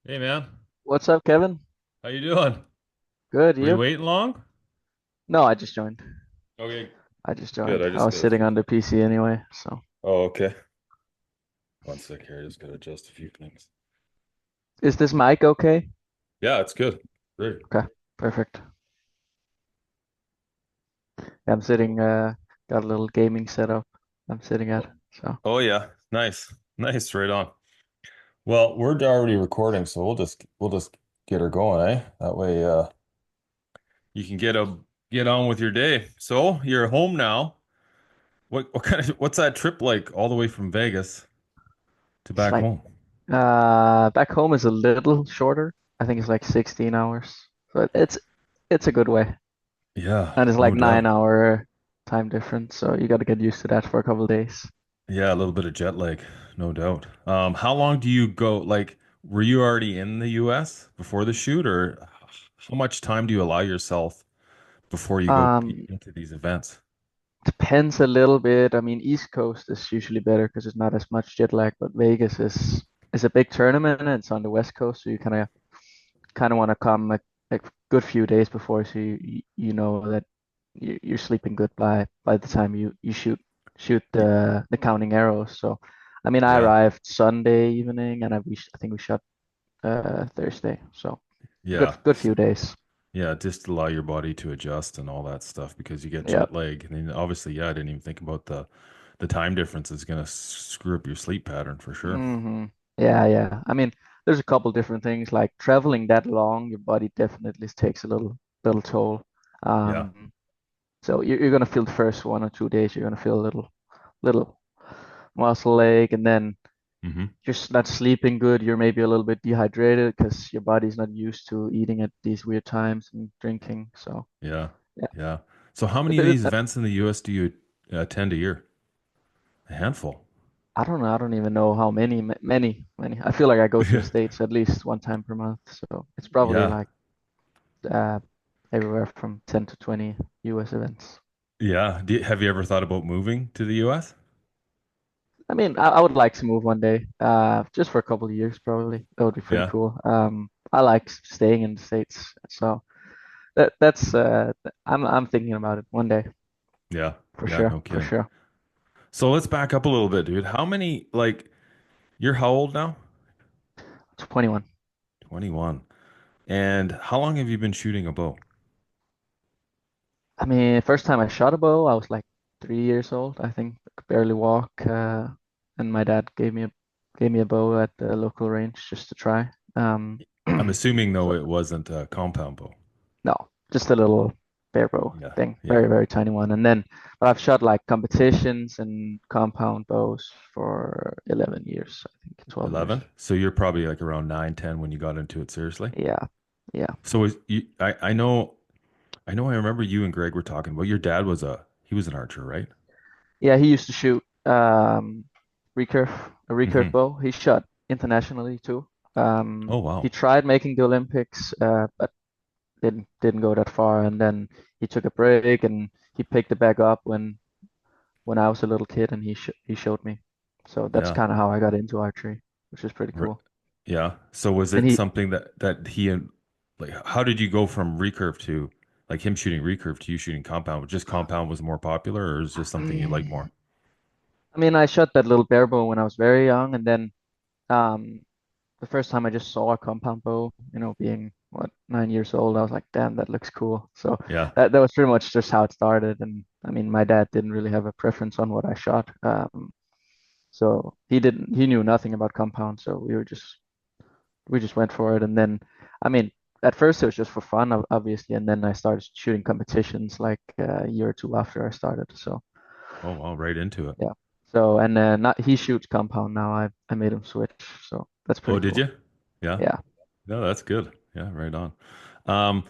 Hey man, What's up, Kevin? how you doing? Good, Were you you? waiting long? No, I just joined. Okay, I just good. joined. I I just was got a sitting few. on the PC anyway, so. Oh, okay. One sec here. I just gotta adjust a few things. Is this mic okay? Yeah, it's good. Great. Okay, perfect. Yeah, I'm sitting, got a little gaming setup I'm sitting at, so. Oh yeah, nice, nice. Right on. Well, we're already recording, so we'll just get her going, eh? That way, you can get on with your day. So you're home now. What's that trip like all the way from Vegas to It's back like, home? back home is a little shorter. I think it's like 16 hours. So it's a good way. Yeah, And it's like no 9 doubt. hour time difference, so you got to get used to that for a couple of days. Yeah, a little bit of jet lag, no doubt. How long do you go? Like, were you already in the US before the shoot, or how much time do you allow yourself before you go Um, into these events? Depends a little bit. I mean, East Coast is usually better because there's not as much jet lag, but Vegas is a big tournament and it's on the West Coast, so you kind of want to come a good few days before, so you know that you're sleeping good by the time you shoot Y- the counting arrows. So, I mean, I Yeah, arrived Sunday evening and I think we shot Thursday, so good yeah, good few days. yeah. Just allow your body to adjust and all that stuff because you get Yeah. jet lag, and then obviously, yeah, I didn't even think about the time difference is gonna screw up your sleep pattern for sure. Yeah, yeah. I mean, there's a couple different things like traveling that long, your body definitely takes a little toll. Yeah. Um, so you're gonna feel the first 1 or 2 days, you're gonna feel a little muscle ache, and then Hmm. you're not sleeping good. You're maybe a little bit dehydrated because your body's not used to eating at these weird times and drinking. So Yeah. yeah, Yeah. So how a many of bit. these events in the US do you attend a year? A handful. I don't know. I don't even know how many, many. I feel like I go to the States at least one time per month. So it's probably Yeah. like uh, everywhere from 10 to 20 US events. Yeah. Have you ever thought about moving to the US? I mean, I would like to move one day, just for a couple of years, probably. That would be pretty Yeah. cool. I like staying in the States, so that's I'm thinking about it one day Yeah. for Yeah. sure, No for kidding. sure. So let's back up a little bit, dude. How many, like, you're how old now? 21. 21. And how long have you been shooting a bow? I mean, first time I shot a bow, I was like 3 years old. I think I could barely walk, and my dad gave me a bow at the local range just to try. I'm assuming, though, So it wasn't a compound bow. no, just a little bear bow Yeah. thing, Yeah. very, very tiny one. And then, but I've shot like competitions and compound bows for 11 years, I think 12 years. 11. So you're probably like around 9, 10 when you got into it seriously. Yeah, yeah, So I know I remember you and Greg were talking about your dad he was an archer, right? yeah. He used to shoot recurve, a recurve Hmm. bow. He shot internationally too. Oh, He wow. tried making the Olympics, but didn't go that far. And then he took a break and he picked it back up when I was a little kid, and he showed me. So that's Yeah. kind of how I got into archery, which is pretty R- cool. Yeah. So was And it he, something that he and like how did you go from recurve to like him shooting recurve to you shooting compound? Just compound was more popular, or is just something you like more? I mean, I shot that little bear bow when I was very young, and then um, the first time I just saw a compound bow, being what 9 years old, I was like, damn, that looks cool. So Yeah. that was pretty much just how it started. And I mean, my dad didn't really have a preference on what I shot, so he knew nothing about compound, so we just went for it. And then, I mean, at first it was just for fun, obviously, and then I started shooting competitions like a year or two after I started. So Oh, well, right into it. yeah. So and not he shoots compound now. I made him switch, so that's Oh, pretty did cool. you? Yeah. Yeah. No, that's good. Yeah, right on. Um,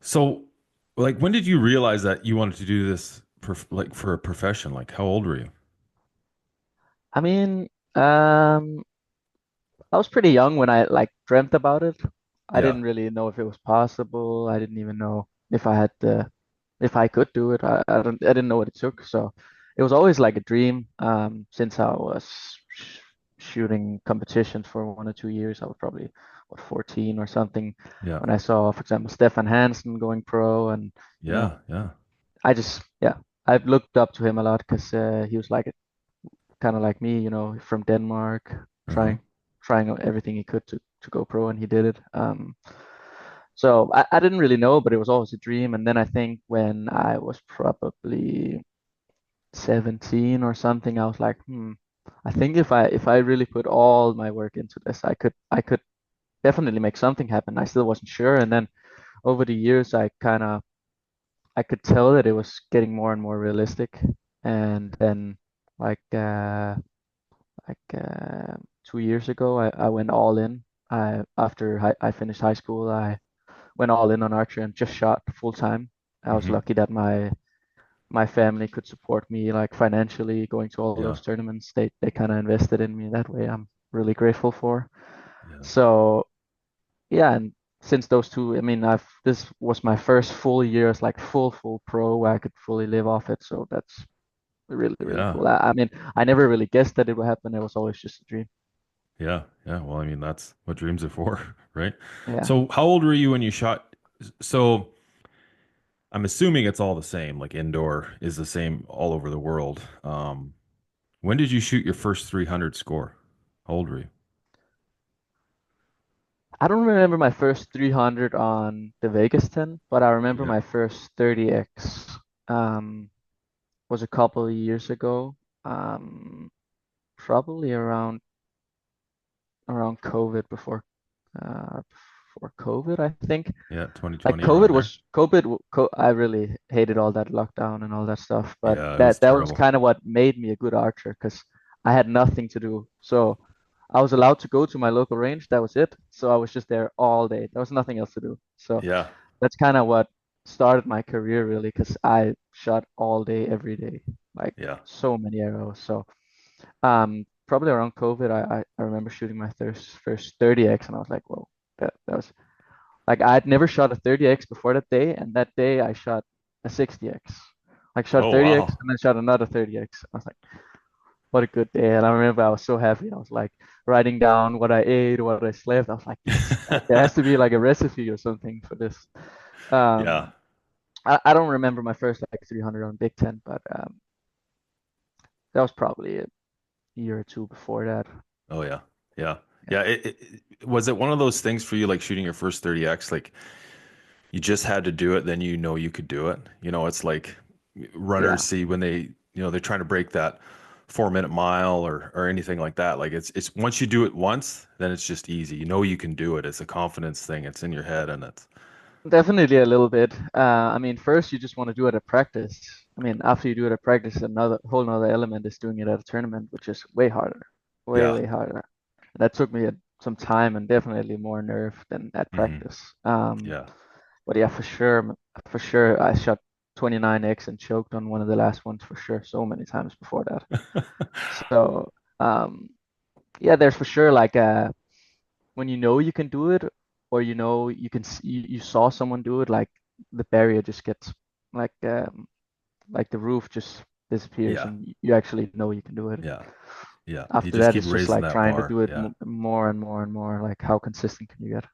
so like when did you realize that you wanted to do this like for a profession? Like how old were you? I mean, I was pretty young when I like dreamt about it. I Yeah. didn't really know if it was possible. I didn't even know if I could do it. I didn't know what it took. So it was always like a dream, since I was shooting competitions for 1 or 2 years. I was probably what 14 or something Yeah. when I saw, for example, Stefan Hansen going pro, and you know, Yeah. Yeah. I just yeah, I've looked up to him a lot because he was like kind of like me, from Denmark, Uh-huh. trying everything he could to go pro, and he did it. So I didn't really know, but it was always a dream. And then I think when I was probably 17 or something, I was like, I think if I really put all my work into this, I could definitely make something happen. I still wasn't sure. And then over the years, I could tell that it was getting more and more realistic. And then like uh like 2 years ago, I went all in. I finished high school, I went all in on archery and just shot full time. I was Hmm. lucky that my family could support me like financially going to all Yeah. those tournaments. They kind of invested in me that way. I'm really grateful for. Yeah. So yeah, and since those two, I mean, I've this was my first full year as like full pro where I could fully live off it. So that's really really Yeah. cool. I mean, I never really guessed that it would happen. It was always just a dream. Yeah. Yeah. Well, I mean, that's what dreams are for, right? Yeah. So, how old were you when you shot? So, I'm assuming it's all the same, like indoor is the same all over the world. When did you shoot your first 300 score? How old were you? I don't remember my first 300 on the Vegas 10, but I remember Yeah. my first 30x um, was a couple of years ago, um, probably around COVID before COVID, I think. Yeah. Like 2020 COVID around there. was COVID. I really hated all that lockdown and all that stuff, but Yeah. It was that was terrible. kind of what made me a good archer because I had nothing to do. So I was allowed to go to my local range. That was it. So I was just there all day. There was nothing else to do. So Yeah. that's kind of what started my career really because I shot all day, every day, like Yeah. so many arrows. So probably around COVID, I remember shooting my first 30x, and I was like, whoa, that was like I'd never shot a 30x before that day, and that day I shot a 60x. Like shot a Oh, 30x wow. and then shot another 30x. I was like, what a good day. And I remember I was so happy. I was like writing down what I ate, what I slept. I was like, yes, like there has to be like a recipe or something for this. Yeah. Um, I don't remember my first like 300 on Big Ten, but that was probably a year or two before that. Oh, yeah. Yeah. Yeah. Yeah. Was it one of those things for you, like shooting your first 30X? Like you just had to do it, then you know you could do it. It's like runners Yeah. see when they're trying to break that 4 minute mile or anything like that. Like it's once you do it once, then it's just easy. You know you can do it. It's a confidence thing. It's in your head and it's Definitely a little bit. I mean, first you just want to do it at practice. I mean, after you do it at practice, another whole another element is doing it at a tournament, which is way harder, way yeah. way harder. That took me some time and definitely more nerve than at Hmm. practice. Yeah. But yeah, for sure, I shot 29x and choked on one of the last ones for sure, so many times before that. So um, yeah, there's for sure like when you know you can do it, or you can you saw someone do it, like the barrier just gets like like the roof just disappears, Yeah. and you actually know you can do it. Yeah. Yeah. You After just that, keep it's just raising like that trying to bar. do it Yeah. more and more and more. Like how consistent can you get?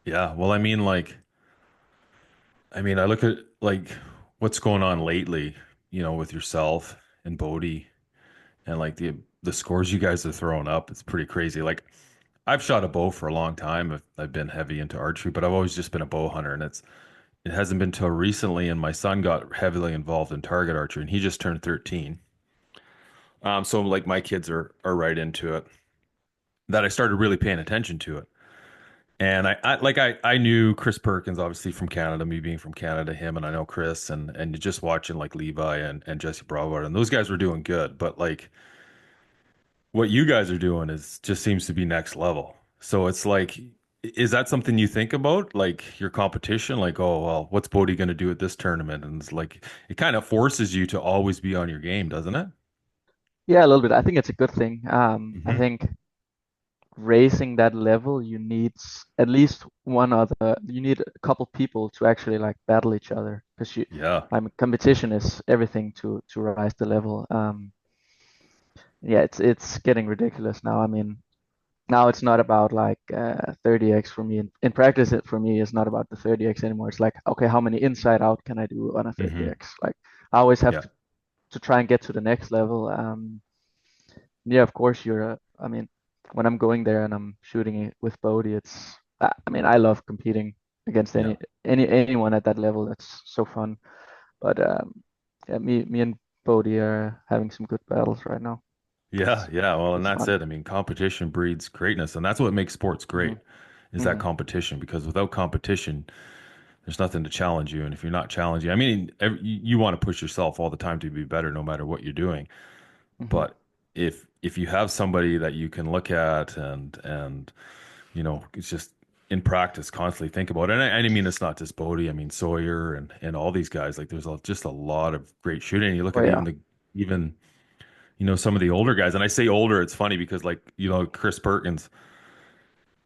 Yeah. Well, I mean, I look at like what's going on lately, with yourself and Bodie and like the scores you guys are throwing up. It's pretty crazy. Like I've shot a bow for a long time. I've been heavy into archery, but I've always just been a bow hunter, and it hasn't been till recently. And my son got heavily involved in target archery, and he just turned 13. So like my kids are right into it. That I started really paying attention to it. And I knew Chris Perkins obviously from Canada, me being from Canada, him and I know Chris and just watching like Levi and Jesse Bravo and those guys were doing good. But like what you guys are doing is just seems to be next level. So it's like, is that something you think about? Like your competition? Like, oh well, what's Bodie gonna do at this tournament? And it's like it kind of forces you to always be on your game, doesn't it? Yeah, a little bit. I think it's a good thing. I Hmm. think raising that level, you need at least one other. You need a couple people to actually like battle each other because Yeah. I mean, competition is everything to rise the level. yeah, it's getting ridiculous now. I mean, now it's not about like 30x for me. In practice, it for me is not about the 30x anymore. It's like, okay, how many inside out can I do on a Hmm. 30x? Like I always have Yeah. to try and get to the next level. Yeah, of course I mean, when I'm going there and I'm shooting it with Bodhi, I mean, I love competing against Yeah. anyone at that level. That's so fun. But yeah, me and Bodhi are having some good battles right now. Yeah, It's yeah. Well, and it's that's fun. it. I mean, competition breeds greatness, and that's what makes sports Hmm. great, is that Hmm. competition. Because without competition, there's nothing to challenge you. And if you're not challenging, I mean, you want to push yourself all the time to be better, no matter what you're doing. Hmm. But if you have somebody that you can look at and it's just in practice constantly think about it. And I mean, it's not just Bodie. I mean, Sawyer and all these guys. Like, there's just a lot of great shooting. You look Oh at yeah. even some of the older guys, and I say older, it's funny because, like, Chris Perkins,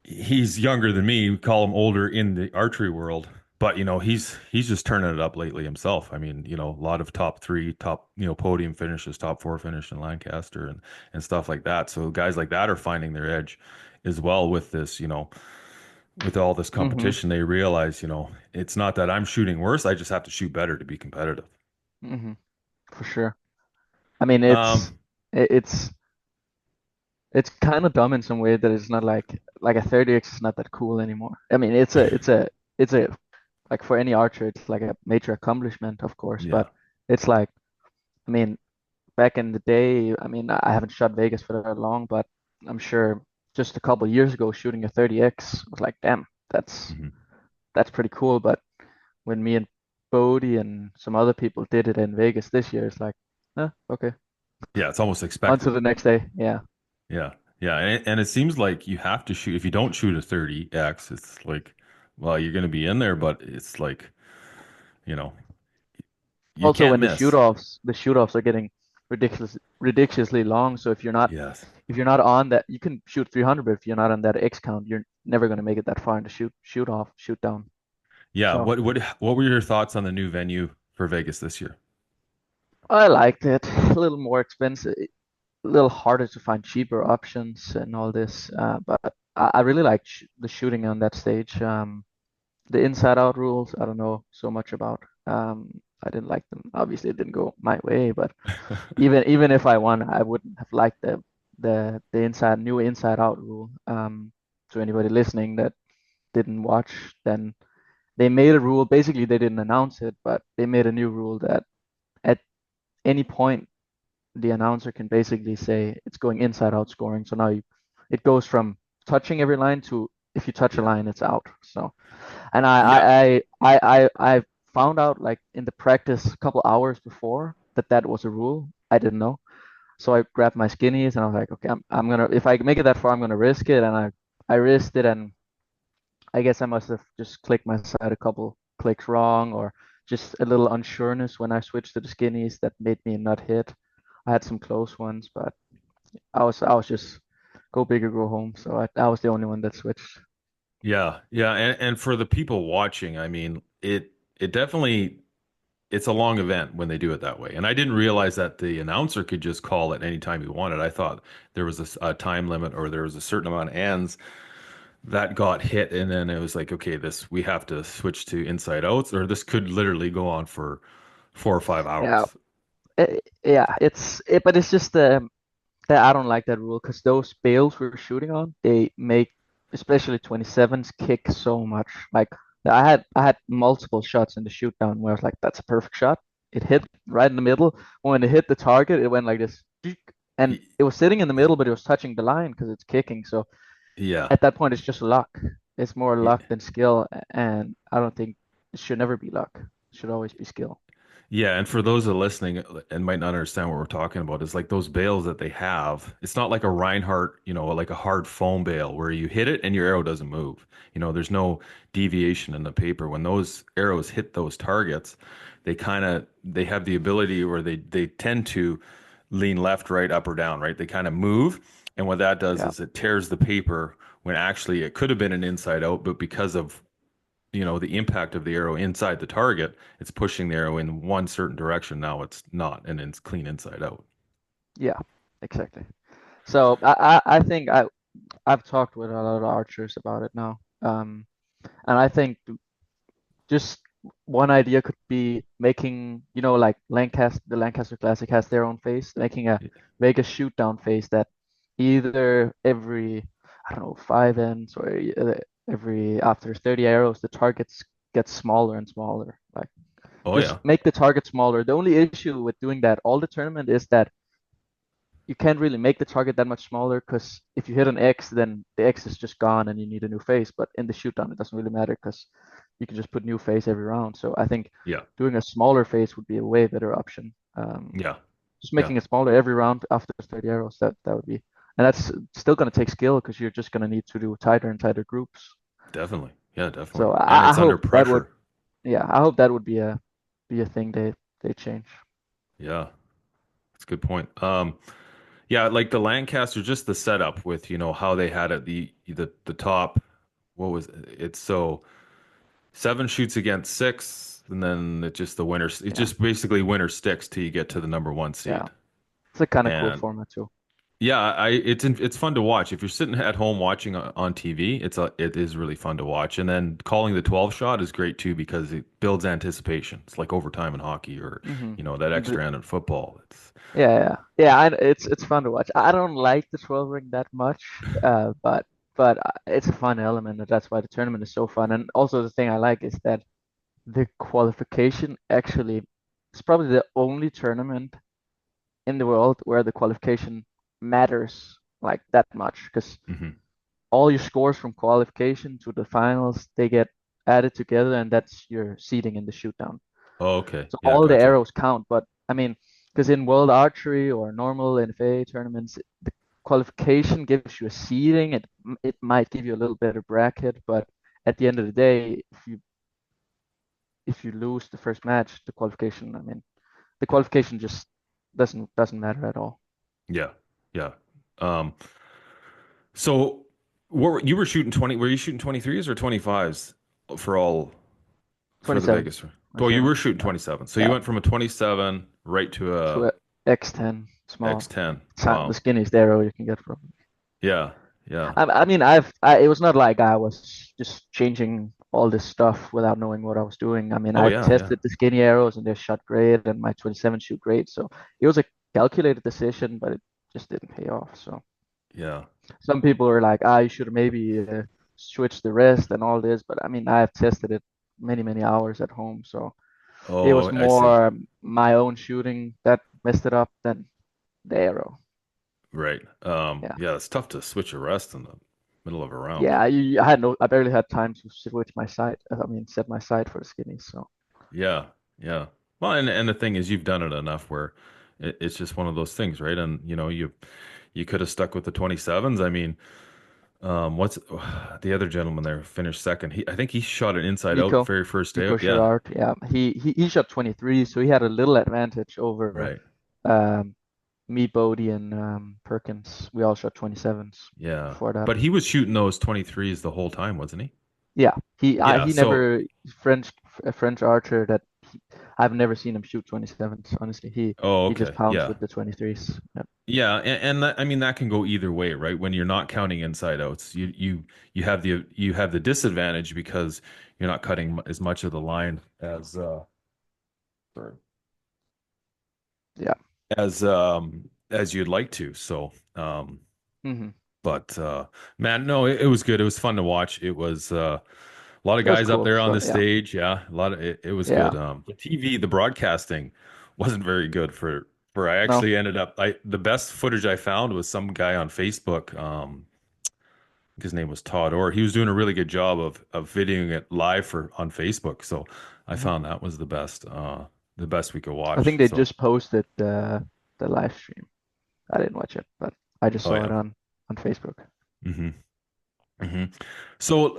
he's younger than me. We call him older in the archery world, but he's just turning it up lately himself. I mean, a lot of top three, top podium finishes, top four finish in Lancaster and stuff like that. So guys like that are finding their edge as well with this, with all this Hmm. competition. They realize, it's not that I'm shooting worse. I just have to shoot better to be competitive. Hmm. For sure. I mean, Um, it's it's kind of dumb in some way that it's not like a 30x is not that cool anymore. I mean, it's a like for any archer, it's like a major accomplishment, of course, yeah, but it's like, I mean, back in the day, I mean, I haven't shot Vegas for that long, but I'm sure just a couple years ago, shooting a 30x was like, damn, hmm, that's pretty cool. But when me and Bodie and some other people did it in Vegas this year, it's like, okay, yeah, it's almost on expected. to the next day. Yeah. Yeah. Yeah. And it seems like you have to shoot. If you don't shoot a 30x, it's like, well, you're going to be in there, but it's like, you know, you Also, can't when miss. the shoot-offs are getting ridiculously long. So Yes. if you're not on that, you can shoot 300, but if you're not on that X count, you're never going to make it that far in the shoot down. Yeah. So What were your thoughts on the new venue for Vegas this year? I liked it. A little more expensive, a little harder to find cheaper options and all this. But I really like the shooting on that stage. The inside out rules, I don't know so much about. I didn't like them. Obviously, it didn't go my way, but even if I won, I wouldn't have liked the new inside out rule. To anybody listening that didn't watch, then they made a rule. Basically, they didn't announce it, but they made a new rule that at any point the announcer can basically say it's going inside out scoring. So now it goes from touching every line to if you touch a Yeah. line, it's out. So and Yeah. I found out like in the practice a couple hours before that was a rule. I didn't know. So I grabbed my skinnies and I was like, okay, I'm gonna if I make it that far, I'm gonna risk it. And I risked it, and I guess I must have just clicked my side a couple clicks wrong, or just a little unsureness when I switched to the skinnies that made me not hit. I had some close ones, but I was just go big or go home. So I was the only one that switched. Yeah. Yeah. And for the people watching, I mean, it definitely, it's a long event when they do it that way. And I didn't realize that the announcer could just call it anytime he wanted. I thought there was a time limit, or there was a certain amount of hands that got hit, and then it was like, okay, this we have to switch to inside outs, or this could literally go on for 4 or 5 Yeah, hours. yeah, but it's just that I don't like that rule because those bales we're shooting on, they make especially 27s kick so much. Like I had multiple shots in the shoot down where I was like, that's a perfect shot. It hit right in the middle. When it hit the target, it went like this, and Y- it was sitting in the middle, but it was touching the line because it's kicking. So Yeah. at that point, it's just luck. It's more Y- luck than skill, and I don't think it should never be luck. It should always be skill. Yeah, and for those that are listening and might not understand what we're talking about, is like those bales that they have. It's not like a Reinhardt, like a hard foam bale where you hit it and your arrow doesn't move. There's no deviation in the paper. When those arrows hit those targets, they have the ability, or they tend to lean left, right, up, or down, right? They kind of move, and what that does Yeah, is it tears the paper when actually it could have been an inside out, but because of the impact of the arrow inside the target, it's pushing the arrow in one certain direction. Now it's not, and it's clean inside out. yeah. exactly. So I think I've talked with a lot of archers about it now. And I think just one idea could be making, like the Lancaster Classic has their own phase, making a Vegas shoot down phase that either every, I don't know, five ends or every after 30 arrows, the targets get smaller and smaller. Like Oh just yeah. make the target smaller. The only issue with doing that all the tournament is that you can't really make the target that much smaller because if you hit an X, then the X is just gone and you need a new face. But in the shoot down, it doesn't really matter because you can just put new face every round. So I think Yeah. doing a smaller face would be a way better option. Yeah. Just Yeah. making it smaller every round after 30 arrows, that would be, and that's still going to take skill because you're just going to need to do tighter and tighter groups. Definitely. Yeah, definitely. So And I it's under hope that would, pressure. yeah, I hope that would be a thing they change. Yeah. That's a good point. Yeah, like the Lancaster, just the setup with, how they had it, the top, what was it? It's so seven shoots against six, and then it Yeah, just basically winner sticks till you get to the number one yeah, seed. it's a kind of cool And format too. yeah, it's fun to watch. If you're sitting at home watching on TV, it is really fun to watch. And then calling the 12 shot is great too because it builds anticipation. It's like overtime in hockey or, Hmm. that extra end in football. Yeah. It's fun to watch. I don't like the 12 ring that much, but it's a fun element, and that's why the tournament is so fun. And also the thing I like is that the qualification actually is probably the only tournament in the world where the qualification matters like that much, because Hmm. all your scores from qualification to the finals, they get added together, and that's your seeding in the shootdown. Oh, okay. So Yeah, all the gotcha. arrows count, but I mean, because in World Archery or normal NFA tournaments, the qualification gives you a seeding. It might give you a little better bracket, but at the end of the day, if you lose the first match, the Yeah. qualification just doesn't matter at all. Yeah. Yeah. Um, so you were shooting 20, were you shooting 23s or 25s for all for the 27, Vegas? Oh, you 27. were shooting Yeah, 27. So you yeah. went from a 27 right to To a a X10 small. X10. The Wow. skinniest arrow you can get from. Yeah. Yeah. I mean, it was not like I was just changing all this stuff without knowing what I was doing. I mean, Oh I yeah, yeah. tested the skinny arrows and they shot great, and my 27 shoot great. So it was a calculated decision, but it just didn't pay off. So Yeah. some people are like, you should maybe switch the rest and all this. But I mean, I have tested it many hours at home. So it Oh, was I see. more my own shooting that messed it up than the arrow. Right. Yeah. Yeah, it's tough to switch a rest in the middle of a round. Yeah, I barely had time to switch my side. I mean, set my side for the skinny. So Yeah. Yeah. Well, and the thing is you've done it enough where it's just one of those things, right? And you could have stuck with the 27s. I mean, what's the other gentleman there finished second? I think he shot it inside out Nico, very first day Nico out. Yeah. Girard, yeah, he shot 23, so he had a little advantage over Right. um, me, Bodie, and Perkins. We all shot 27s Yeah. before that. But he was shooting those 23s the whole time, wasn't he? Yeah, Yeah. he So, never French a French archer that I've never seen him shoot 27s. Honestly, oh, he just okay. pounds Yeah. with the 23s. Yeah. Yeah, and I mean that can go either way, right? When you're not counting inside outs, you have the disadvantage because you're not cutting as much of the line sorry, Yeah. as you'd like to. So, Hmm. but man, no, it was good. It was fun to watch. It was a lot of It was guys up cool. there on So the yeah, stage. Yeah, a lot of it was yeah. good. The TV, the broadcasting wasn't very good for I No. actually ended up the best footage I found was some guy on Facebook. His name was Todd Orr. He was doing a really good job of videoing it live for on Facebook. So I Mhm. found that was the best we could I watch. think they So just posted the live stream. I didn't watch it, but I just oh saw it yeah. on Facebook. Hmm. Hmm. So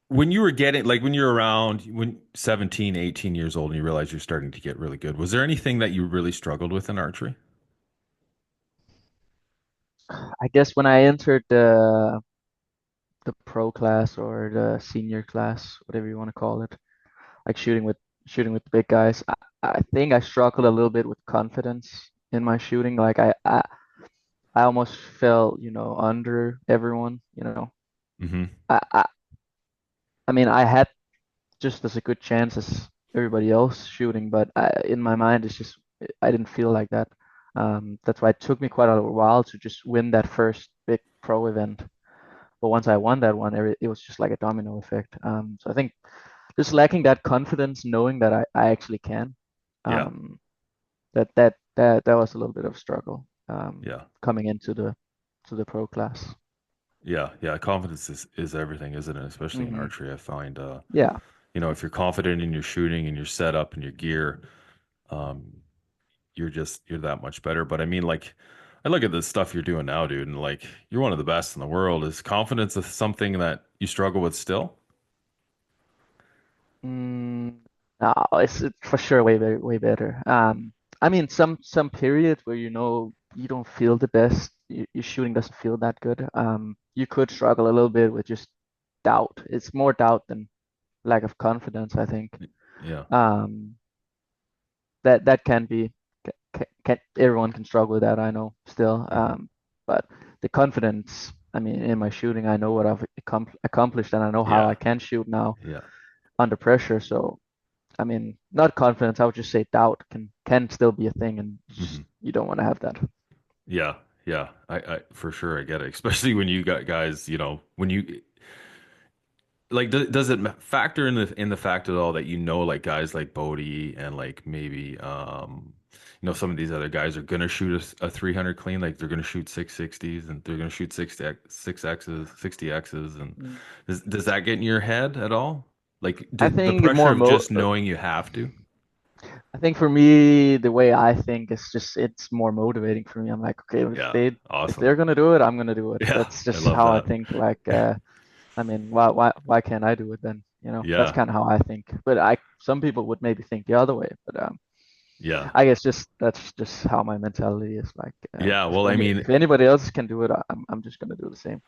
when you were getting like when you're around when 17, 18 years old and you realize you're starting to get really good, was there anything that you really struggled with in archery? I guess when I entered the pro class or the senior class, whatever you want to call it, like shooting with the big guys, I think I struggled a little bit with confidence in my shooting. Like I almost felt, under everyone, Hmm. I, I I mean I had just as a good chance as everybody else shooting, but in my mind it's just I didn't feel like that. That's why it took me quite a while to just win that first big pro event. But once I won that one, it was just like a domino effect. So I think just lacking that confidence, knowing that I actually can, Yeah. um, that was a little bit of a struggle Yeah. coming into the pro class. Yeah. Yeah. Confidence is everything, isn't it? Especially in Hmm. archery. I find, Yeah. if you're confident in your shooting and your setup and your gear, um, you're that much better. But I mean, like, I look at the stuff you're doing now, dude, and like, you're one of the best in the world. Is confidence something that you struggle with still? Mm, no, it's for sure way better. I mean, some periods where you don't feel the best, your shooting doesn't feel that good. You could struggle a little bit with just doubt. It's more doubt than lack of confidence, I think. Yeah. Um, that can be everyone can struggle with that, I know still. Hmm. But the confidence, I mean, in my shooting, I know what I've accomplished, and I know how I Yeah. can shoot now Yeah. under pressure. So I mean, not confidence. I would just say doubt can still be a thing, and Hmm. you don't want to have that. Yeah. Yeah. I for sure I get it. Especially when you got guys, when you like, does it factor in the fact at all that like guys like Bodie and like maybe some of these other guys are gonna shoot a 300 clean, like they're gonna shoot 660s and they're gonna shoot 6X's, 60X's, and Mm. does that get in your head at all? Like I the think pressure of just knowing you have to? I think for me, the way I think is just it's more motivating for me. I'm like, okay, Yeah, if awesome. they're gonna do it, I'm gonna do it. Yeah, That's I just love how I that. think. Like, I mean, why can't I do it then? That's Yeah, kind of how I think. But some people would maybe think the other way. But yeah, I guess that's just how my mentality is. Like, yeah. Well, I mean, if anybody else can do it, I'm just gonna do the same.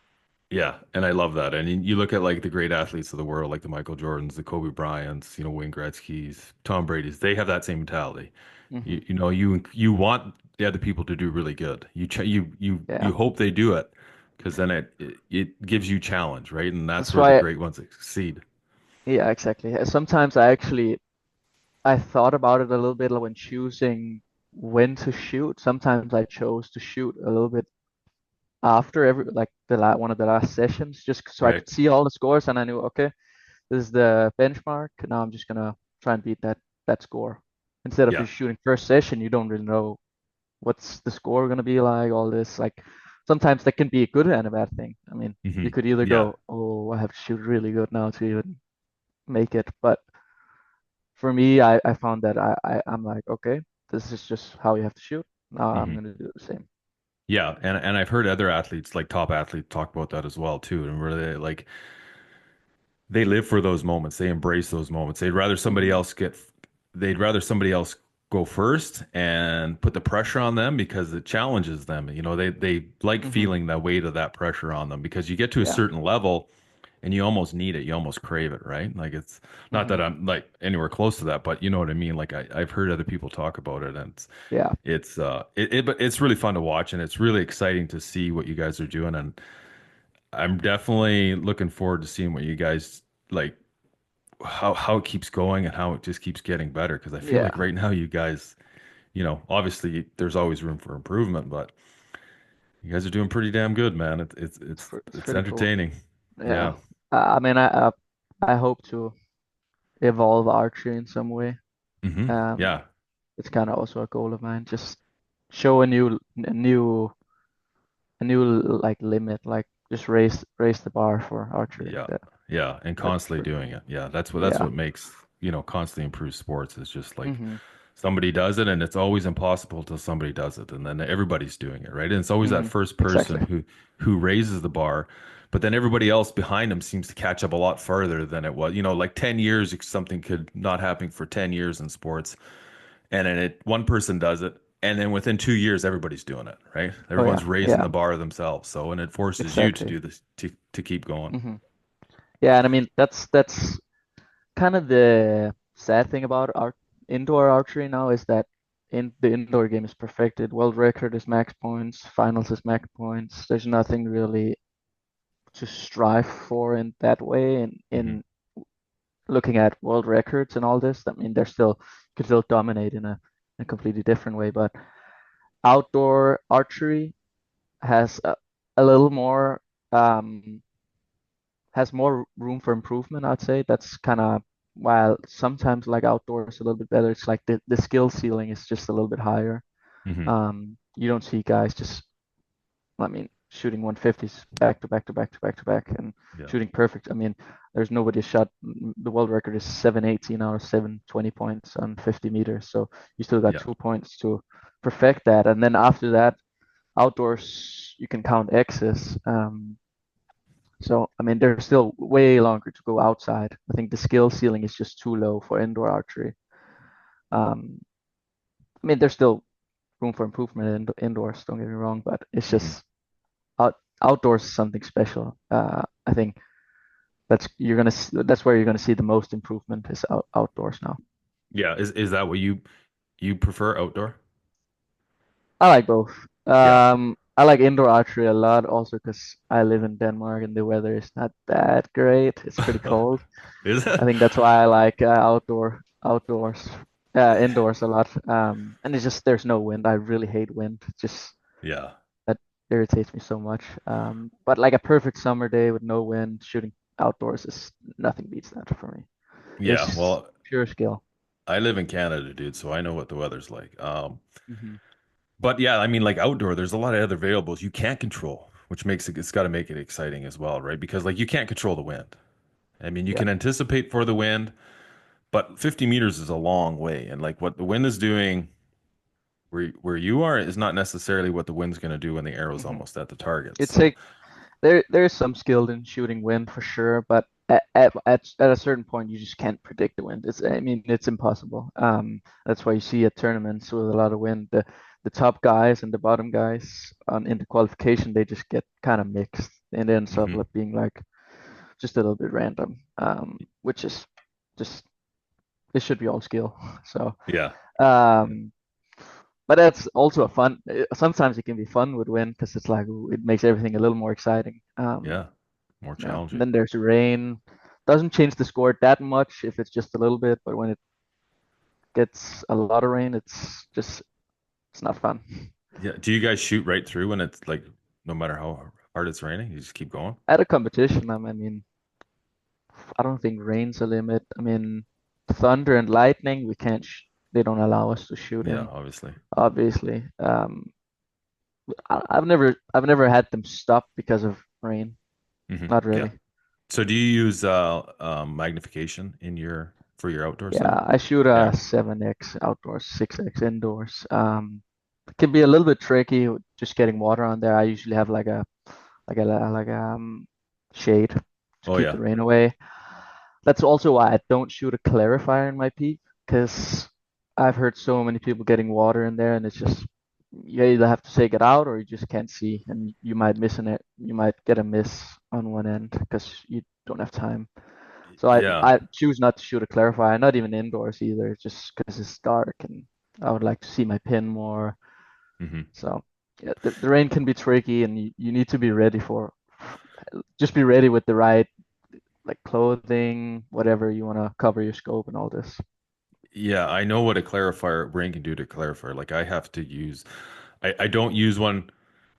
yeah, and I love that. And you look at like the great athletes of the world, like the Michael Jordans, the Kobe Bryants, Wayne Gretzky's, Tom Brady's. They have that same mentality. Hmm. You want the other people to do really good. Yeah, You hope they do it because then it gives you challenge, right? And that's that's where the why. great ones succeed. Yeah, exactly. Sometimes I thought about it a little bit when choosing when to shoot. Sometimes I chose to shoot a little bit after every like one of the last sessions, just so I Right. could see all the scores and I knew, okay, this is the benchmark. Now I'm just gonna try and beat that score. Instead of Yeah. just shooting first session, you don't really know what's the score gonna be like, all this. Like sometimes that can be a good and a bad thing. I mean, you Hmm. could either Yeah. go, oh, I have to shoot really good now to even make it, but for me, I found that I'm like, okay, this is just how you have to shoot. Now I'm Hmm. gonna do the same. Yeah. And I've heard other athletes, like top athletes, talk about that as well too. And where they live for those moments. They embrace those moments. Hmm. They'd rather somebody else go first and put the pressure on them because it challenges them. They like Hmm. feeling the weight of that pressure on them because you get to a Yeah. certain level and you almost need it. You almost crave it, right? Like it's not Hmm. that I'm like anywhere close to that, but you know what I mean? Like I've heard other people talk about it and Yeah. but it's really fun to watch and it's really exciting to see what you guys are doing. And I'm definitely looking forward to seeing what you guys like how it keeps going and how it just keeps getting better because I feel like Yeah. right now you guys, obviously there's always room for improvement, but you guys are doing pretty damn good, man. It's It's pretty cool. entertaining. Yeah. Yeah. I mean, I hope to evolve archery in some way. Um, Yeah. it's kind of also a goal of mine. Just show a new like limit, like just raise the bar for archery. Yeah. Yeah. And That's constantly pretty doing cool. it. Yeah. That's Yeah. what makes, constantly improve sports is just like Hmm. somebody does it and it's always impossible till somebody does it. And then everybody's doing it, right? And it's always that Hmm. first Exactly. person who raises the bar, but then everybody else behind them seems to catch up a lot further than it was. Like 10 years, something could not happen for 10 years in sports. And then one person does it. And then within 2 years, everybody's doing it, right? Oh Everyone's yeah. raising Yeah. the bar themselves. So, and it forces you to Exactly. do this to keep going. Hmm. Yeah, and I mean that's kind of the sad thing about indoor archery now is that in the indoor game is perfected. World record is max points, finals is max points. There's nothing really to strive for in that way. And Hmm. in looking at world records and all this, I mean, they're still could still dominate in a completely different way. But outdoor archery has a little more um, has more room for improvement, I'd say. That's kind of while sometimes like outdoors a little bit better. It's like the skill ceiling is just a little bit higher. Hmm. You don't see guys just, I mean, shooting 150s back to back to back to back to back and Yeah. shooting perfect. I mean, there's nobody shot. The world record is 718 out of 720 points on 50 meters. So you still got Yeah. 2 points to perfect that. And then after that, outdoors, you can count X's. So, I mean, there's still way longer to go outside. I think the skill ceiling is just too low for indoor archery. Um, I mean, there's still room for improvement indoors, don't get me wrong, but it's Hmm. just outdoors is something special. I think that's where you're gonna see the most improvement is outdoors now. Yeah. Is that what you prefer outdoor? I like both. Yeah. I like indoor archery a lot also because I live in Denmark and the weather is not that great. It's pretty cold. Is I it? think that's why I like indoors a lot. And it's just there's no wind. I really hate wind. Just Yeah. that irritates me so much. But like a perfect summer day with no wind, shooting outdoors is nothing beats that for me. Yeah. It's Well, pure skill. I live in Canada, dude, so I know what the weather's like. Hmm. But yeah, I mean, like outdoor, there's a lot of other variables you can't control, which makes it's got to make it exciting as well, right? Because like you can't control the wind. I mean, you Yeah. can anticipate for the wind, but 50 meters is a long way, and like what the wind is doing where you are is not necessarily what the wind's going to do when the arrow's Hmm. almost at the target. It's So, like there's some skill in shooting wind for sure, but at a certain point you just can't predict the wind. I mean it's impossible. That's why you see at tournaments with a lot of wind, the top guys and the bottom guys on in the qualification they just get kind of mixed and it ends up mhm. being like just a little bit random. Which is just it should be all skill. So Yeah, yeah, um but that's also a fun. Sometimes it can be fun with wind because it's like ooh, it makes everything a little more exciting. yeah, more Yeah. And challenging. then there's rain. Doesn't change the score that much if it's just a little bit, but when it gets a lot of rain, it's not fun. Yeah. Do you guys shoot right through when it's like no matter how hard it's raining, you just keep going? At a competition, I mean, I don't think rain's a limit. I mean, thunder and lightning, we can't. They don't allow us to shoot Yeah, in, obviously. obviously. I've never had them stop because of rain. Hmm. Not Yeah. really. So do you use magnification in your for your outdoor stuff? Yeah, I shoot a Yeah. 7x outdoors, 6x indoors. It can be a little bit tricky just getting water on there. I usually have like a shade to Oh keep the yeah. rain away. That's also why I don't shoot a clarifier in my peak because I've heard so many people getting water in there, and it's just you either have to take it out or you just can't see, and you might miss it. You might get a miss on one end because you don't have time. So I Yeah. I choose not to shoot a clarifier, not even indoors either, just because it's dark and I would like to see my pin more. Hmm. So yeah, the rain can be tricky, and you need to be ready for. Just be ready with the right like clothing, whatever you want to cover your scope and all this. Yeah, I know what a clarifier brain can do to clarifier. Like I have to use I don't use one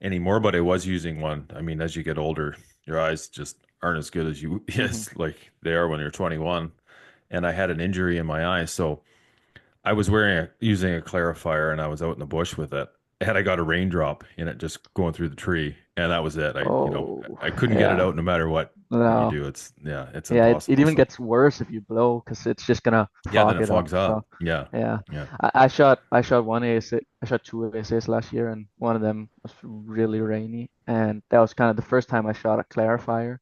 anymore, but I was using one. I mean, as you get older, your eyes just aren't as good as you Hmm. yes, like they are when you're 21. And I had an injury in my eye, so I was using a clarifier and I was out in the bush with it. And I got a raindrop in it just going through the tree. And that was it. Oh, I couldn't get it yeah. out no matter what you No. do. It's yeah, it's Yeah, it impossible. even So gets worse if you blow because it's just gonna yeah, then fog it it up. fogs So up. Yeah. yeah, Yeah. I shot one ASA, I shot two ASAs last year, and one of them was really rainy, and that was kind of the first time I shot a clarifier,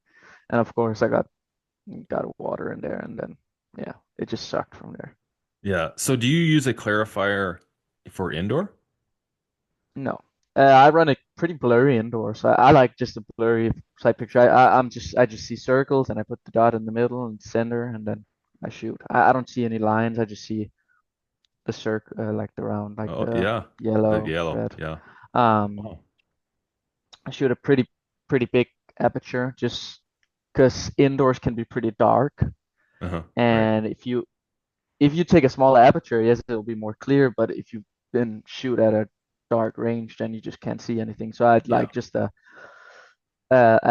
and of course I got water in there, and then yeah, it just sucked from there. Yeah. So do you use a clarifier for indoor? No, I run it pretty blurry indoors. I like just a blurry side picture. I just see circles and I put the dot in the middle and center, and then I shoot. I don't see any lines. I just see the circle, like the round, like Oh, the yeah. The yellow, yellow. red. Yeah. Um, Oh. I shoot a pretty big aperture, just because indoors can be pretty dark. Uh-huh. Right. And if you take a smaller aperture, yes, it'll be more clear. But if you then shoot at a dark range, then you just can't see anything. So I'd Yeah. like just a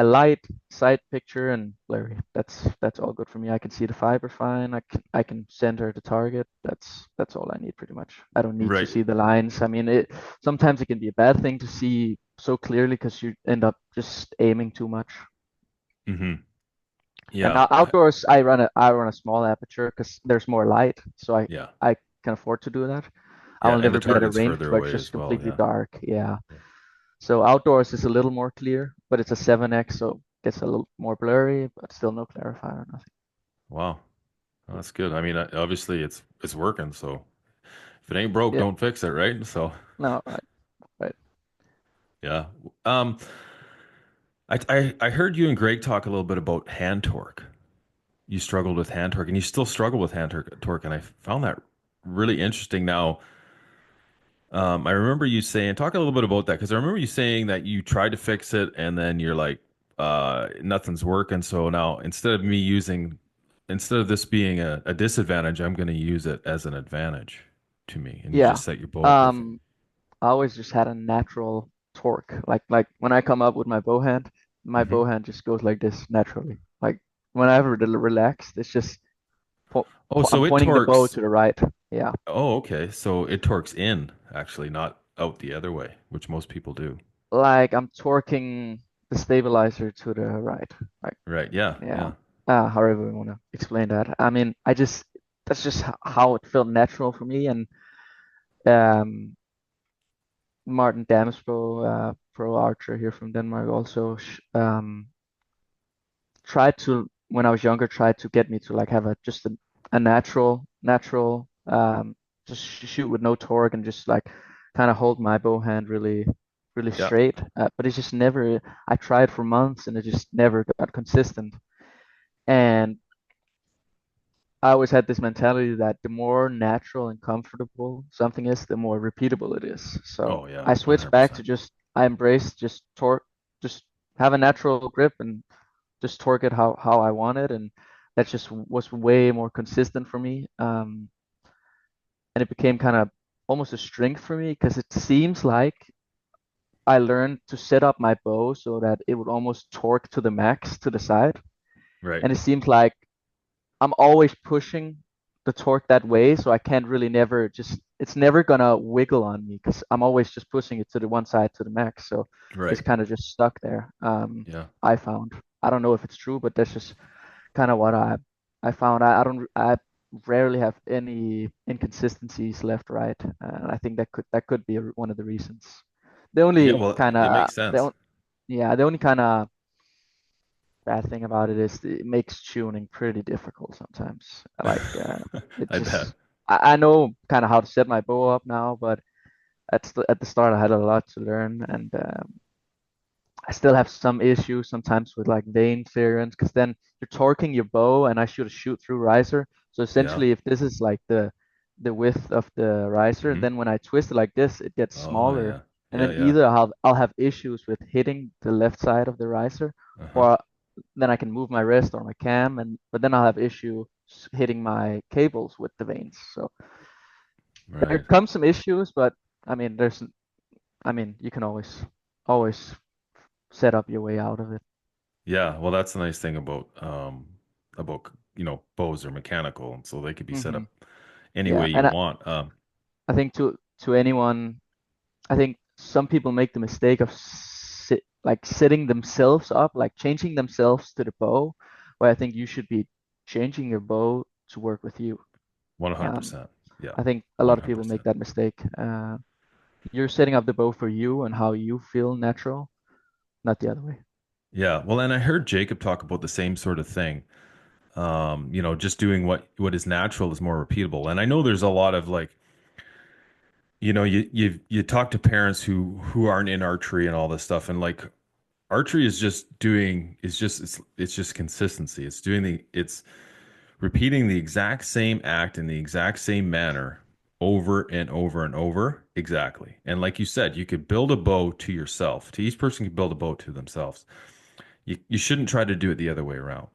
light side picture and blurry. That's all good for me. I can see the fiber fine. I can center the target. That's all I need pretty much. I don't need to Right. see the lines. I mean, it sometimes it can be a bad thing to see so clearly because you end up just aiming too much. Hmm. And Yeah. outdoors, I run a small aperture because there's more light, so I Yeah. I can afford to do that. I Yeah. will And the never be at a target's range further where it's away just as well. completely Yeah. dark. Yeah. So outdoors is a little more clear, but it's a 7x, so it gets a little more blurry, but still no clarifier or nothing. Wow. Well, that's good. I mean, obviously it's working, so if it ain't broke, Yeah. don't fix it, right? So, No, right, right. yeah. Um, I heard you and Greg talk a little bit about hand torque. You struggled with hand torque, and you still struggle with torque, and I found that really interesting. Now, I remember you saying, talk a little bit about that, because I remember you saying that you tried to fix it, and then you're like, nothing's working. So now instead of this being a disadvantage, I'm going to use it as an advantage to me, and you Yeah. just set your bow up different. Um, I always just had a natural torque. Like when I come up with my bow Hmm. hand just goes like this naturally. Like whenever relaxed, it's just Oh, I'm so it pointing the bow torques. to the right. Yeah. Oh, okay. So it torques in, actually, not out the other way, which most people do. Like I'm torquing the stabilizer to the right. Like, Right. Yeah. yeah. Yeah. However we want to explain that. I mean, that's just how it felt natural for me. And um, Martin Damsbo, pro archer here from Denmark, also tried to, when I was younger, tried to get me to like have a natural, just shoot with no torque and just like kind of hold my bow hand really Yeah. straight. But it's just never. I tried for months and it just never got consistent. And I always had this mentality that the more natural and comfortable something is, the more repeatable it is. So Oh, yeah. I switched back to 100%. just I embraced just torque, just have a natural grip and just torque it how I want it, and that just was way more consistent for me. And it became kind of almost a strength for me because it seems like I learned to set up my bow so that it would almost torque to the max to the side, Right. and it seems like I'm always pushing the torque that way, so I can't really never just it's never gonna wiggle on me because I'm always just pushing it to the one side to the max. So it's Right. kind of just stuck there. Yeah. I found. I don't know if it's true, but that's just kind of what I found. I rarely have any inconsistencies left right, and I think that could be one of the reasons. The Yeah. only Well, kind it of makes sense. yeah, the only kind of bad thing about it is it makes tuning pretty difficult sometimes. Like it I bet. just I know kind of how to set my bow up now, but at the start I had a lot to learn, and I still have some issues sometimes with like vein clearance because then you're torquing your bow and I shoot a shoot through riser. So Yeah. essentially, if this is like the width of the riser, Hmm. then when I twist it like this, it gets Oh, smaller. yeah. And Yeah. then Yeah. either I'll have issues with hitting the left side of the riser, Uh-huh. or then I can move my wrist or my cam, and but then I'll have issues hitting my cables with the veins. So there Right. comes some issues, but I mean, you can always set up your way out of it. Yeah. Well, that's the nice thing about, bows are mechanical, and so they could be set Hmm. up any Yeah, way you and want. I think to anyone, I think some people make the mistake of setting themselves up, like changing themselves to the bow, where I think you should be changing your bow to work with you. Um, 100%. Yeah. I think a lot of people make 100%. that mistake. You're setting up the bow for you and how you feel natural, not the other way. Yeah. Well, and I heard Jacob talk about the same sort of thing. Just doing what is natural is more repeatable. And I know there's a lot of like, you talk to parents who aren't in archery and all this stuff, and like archery it's just consistency. It's repeating the exact same act in the exact same manner over and over and over. Exactly. And like you said, you could build a bow to yourself. To each person can build a bow to themselves. You shouldn't try to do it the other way around.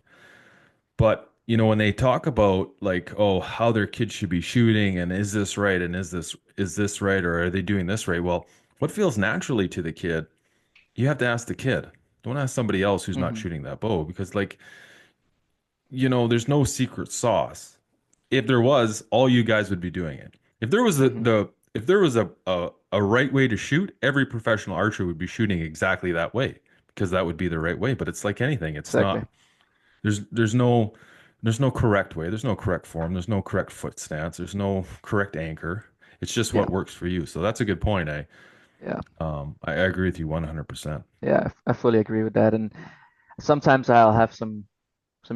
But when they talk about like, oh, how their kids should be shooting and is this right and is this right or are they doing this right? Well, what feels naturally to the kid, you have to ask the kid. Don't ask somebody else who's not Hmm. shooting that bow because like, there's no secret sauce. If there was, all you guys would be doing it. If there was Hmm. if there was a right way to shoot, every professional archer would be shooting exactly that way because that would be the right way. But it's like anything. It's Exactly. not there's no correct way. There's no correct form. There's no correct foot stance. There's no correct anchor. It's just Yeah. what works for you. So that's a good point. Yeah. I agree with you 100%. Yeah. I fully agree with that. And sometimes I'll have some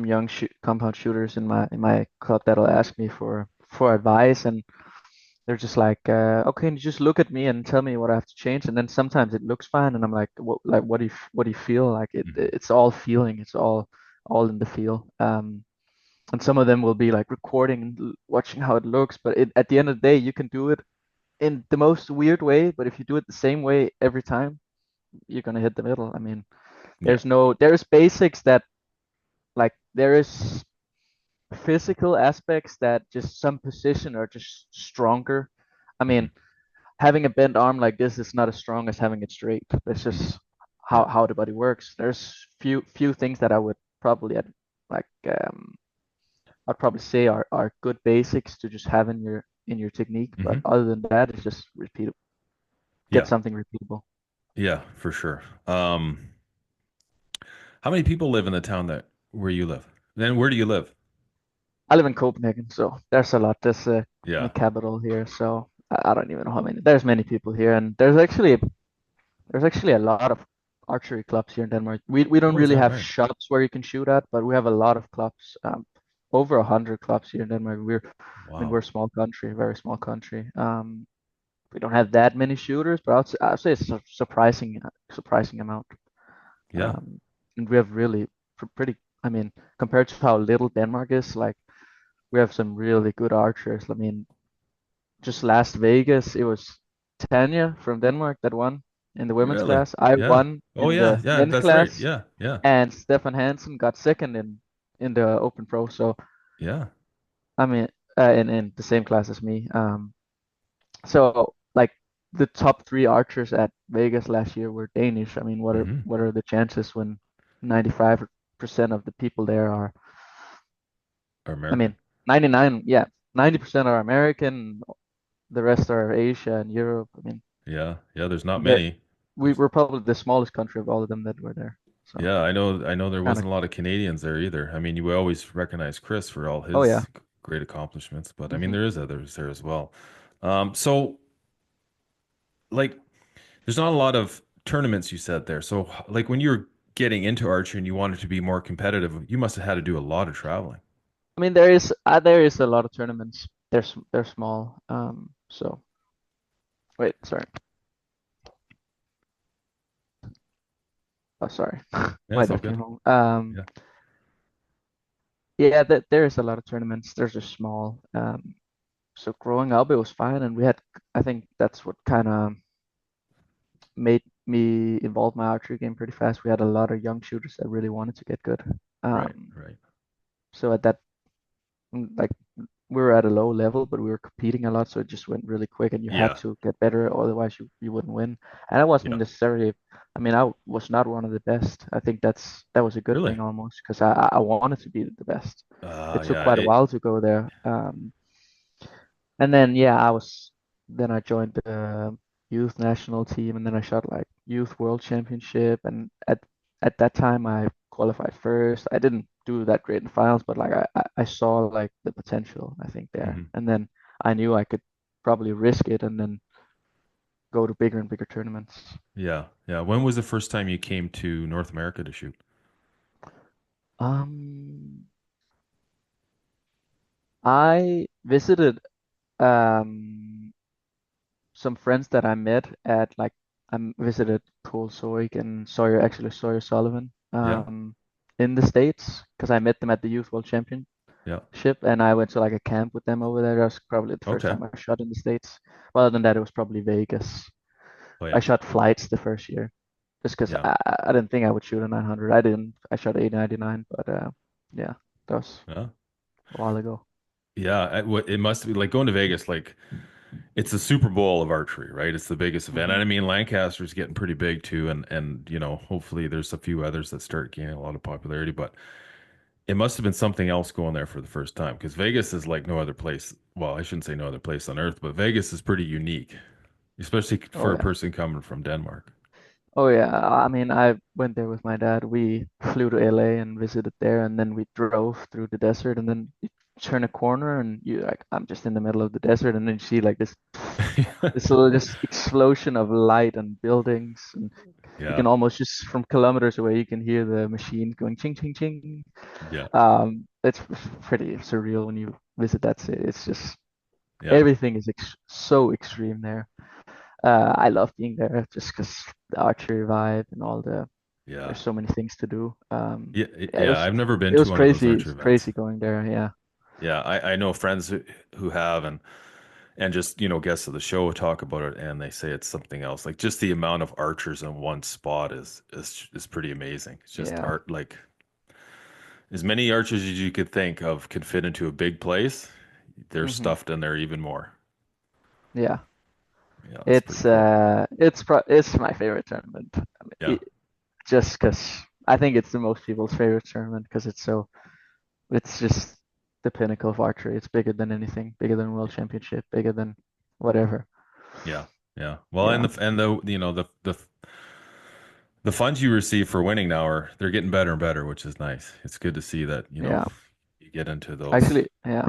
young compound shooters in my club that'll ask me for advice, and they're just like, okay, can you just look at me and tell me what I have to change? And then sometimes it looks fine, and I'm like, what do you feel? Like Mhm. it's all feeling, it's all in the feel. And some of them will be like recording and watching how it looks, but at the end of the day, you can do it in the most weird way, but if you do it the same way every time, you're gonna hit the middle. I mean, Yeah. there's basics that like there is physical aspects that just some position are just stronger. I Hmm. mean, having a bent arm like this is not as strong as having it straight. It's Hmm. just Yeah. how the body works. There's few things that I would probably like I'd probably say are good basics to just have in your technique. But Hmm. other than that, it's just repeat get Yeah. something repeatable. Yeah, for sure. How many people live in the town that where you live? Then where do you live? I live in Copenhagen, so there's a lot. There's the Yeah. capital here, so I don't even know how many. There's many people here, and there's actually a lot of archery clubs here in Denmark. We don't Oh, is really that have right? shops where you can shoot at, but we have a lot of clubs. Over 100 clubs here in Denmark. I mean, Wow. we're a small country, very small country. We don't have that many shooters, but I'd say it's a surprising amount. Yeah. Um, and we have really pretty. I mean, compared to how little Denmark is, like we have some really good archers. I mean, just last Vegas, it was Tanya from Denmark that won in the women's Really? class. I Yeah. won Oh in yeah, the yeah, men's that's right. class, Yeah, yeah, and Stefan Hansen got second in the Open Pro. So yeah. I mean, in the same class as me. So like the top three archers at Vegas last year were Danish. I mean, Hmm. what are the chances when 95% of the people there are, Or I American. mean, 99, yeah, 90% are American, the rest are Asia and Europe. I mean, Yeah, yeah. There's not that many. we There's, were probably the smallest country of all of them that were there. So yeah, I know there kind of, wasn't a lot of Canadians there either. I mean, you always recognize Chris for all oh yeah. his great accomplishments, but I mean, Hmm. there is others there as well. So like, there's not a lot of tournaments you said there. So like, when you were getting into archery and you wanted to be more competitive, you must have had to do a lot of traveling. I mean, there is a lot of tournaments. They're small. So wait, sorry. Oh, sorry. Yeah, My it's all dad came good. home. Yeah. Yeah, there is a lot of tournaments. They're just small. So growing up, it was fine, and we had. I think that's what kind of made me involve my archery game pretty fast. We had a lot of young shooters that really wanted to get good. Right, Um, right. so at that, like we were at a low level, but we were competing a lot, so it just went really quick, and you had Yeah, to get better, otherwise you wouldn't win. And I wasn't yeah. necessarily. I mean, I was not one of the best. I think that was a good Really? thing almost because I wanted to be the best. It took Yeah. quite a while to go there. And then yeah, then I joined the youth national team, and then I shot like youth world championship, and at that time I qualified first. I didn't do that great in finals, but like I saw like the potential I think there, Hmm. and then I knew I could probably risk it and then go to bigger and bigger tournaments. Yeah, yeah. When was the first time you came to North America to shoot? Um, I visited um some friends that I met at like visited Paul Soik and Sawyer Sullivan Yeah. in the States because I met them at the Youth World Champion. Yeah. and I went to like a camp with them over there. That was probably the first Okay. time I shot in the States. Well, other than that, it was probably Vegas. Oh I yeah. shot flights the first year just because Yeah. I didn't think I would shoot a 900. I didn't. I shot 899, but yeah, that was Yeah. a while ago. Yeah. It must be like going to Vegas. Like it's the Super Bowl of archery, right? It's the biggest event. And Hmm. I mean, Lancaster's getting pretty big too. And hopefully there's a few others that start gaining a lot of popularity. But it must have been something else going there for the first time because Vegas is like no other place. Well, I shouldn't say no other place on earth, but Vegas is pretty unique, especially Oh for a yeah. person coming from Denmark. Oh yeah. I mean, I went there with my dad. We flew to LA and visited there, and then we drove through the desert, and then you turn a corner, and you like I'm just in the middle of the desert, and then you see like this little just explosion of light and buildings, and you Yeah. can almost just from kilometers away you can hear the machines going ching ching ching. Yeah. It's pretty surreal when you visit that city. It's just Yeah. everything is so extreme there. I love being there just because the archery vibe and all the Yeah. there's so many things to do. Yeah. Yeah, Yeah. I've never been it to was one of those crazy. archery It's events. crazy going there. Yeah. Yeah. I know friends who have and just, guests of the show talk about it and they say it's something else. Like just the amount of archers in one spot is pretty amazing. It's just Yeah. art like as many archers as you could think of could fit into a big place. They're Hmm. stuffed in there even more. Yeah. Yeah, it's pretty cool. It's my favorite tournament. I mean, Yeah. just because I think it's the most people's favorite tournament because it's just the pinnacle of archery. It's bigger than anything, bigger than World Championship, bigger than whatever. Yeah. Yeah. Well, and Yeah. the funds you receive for winning now they're getting better and better, which is nice. It's good to see that, Yeah. you get into those. Actually, yeah.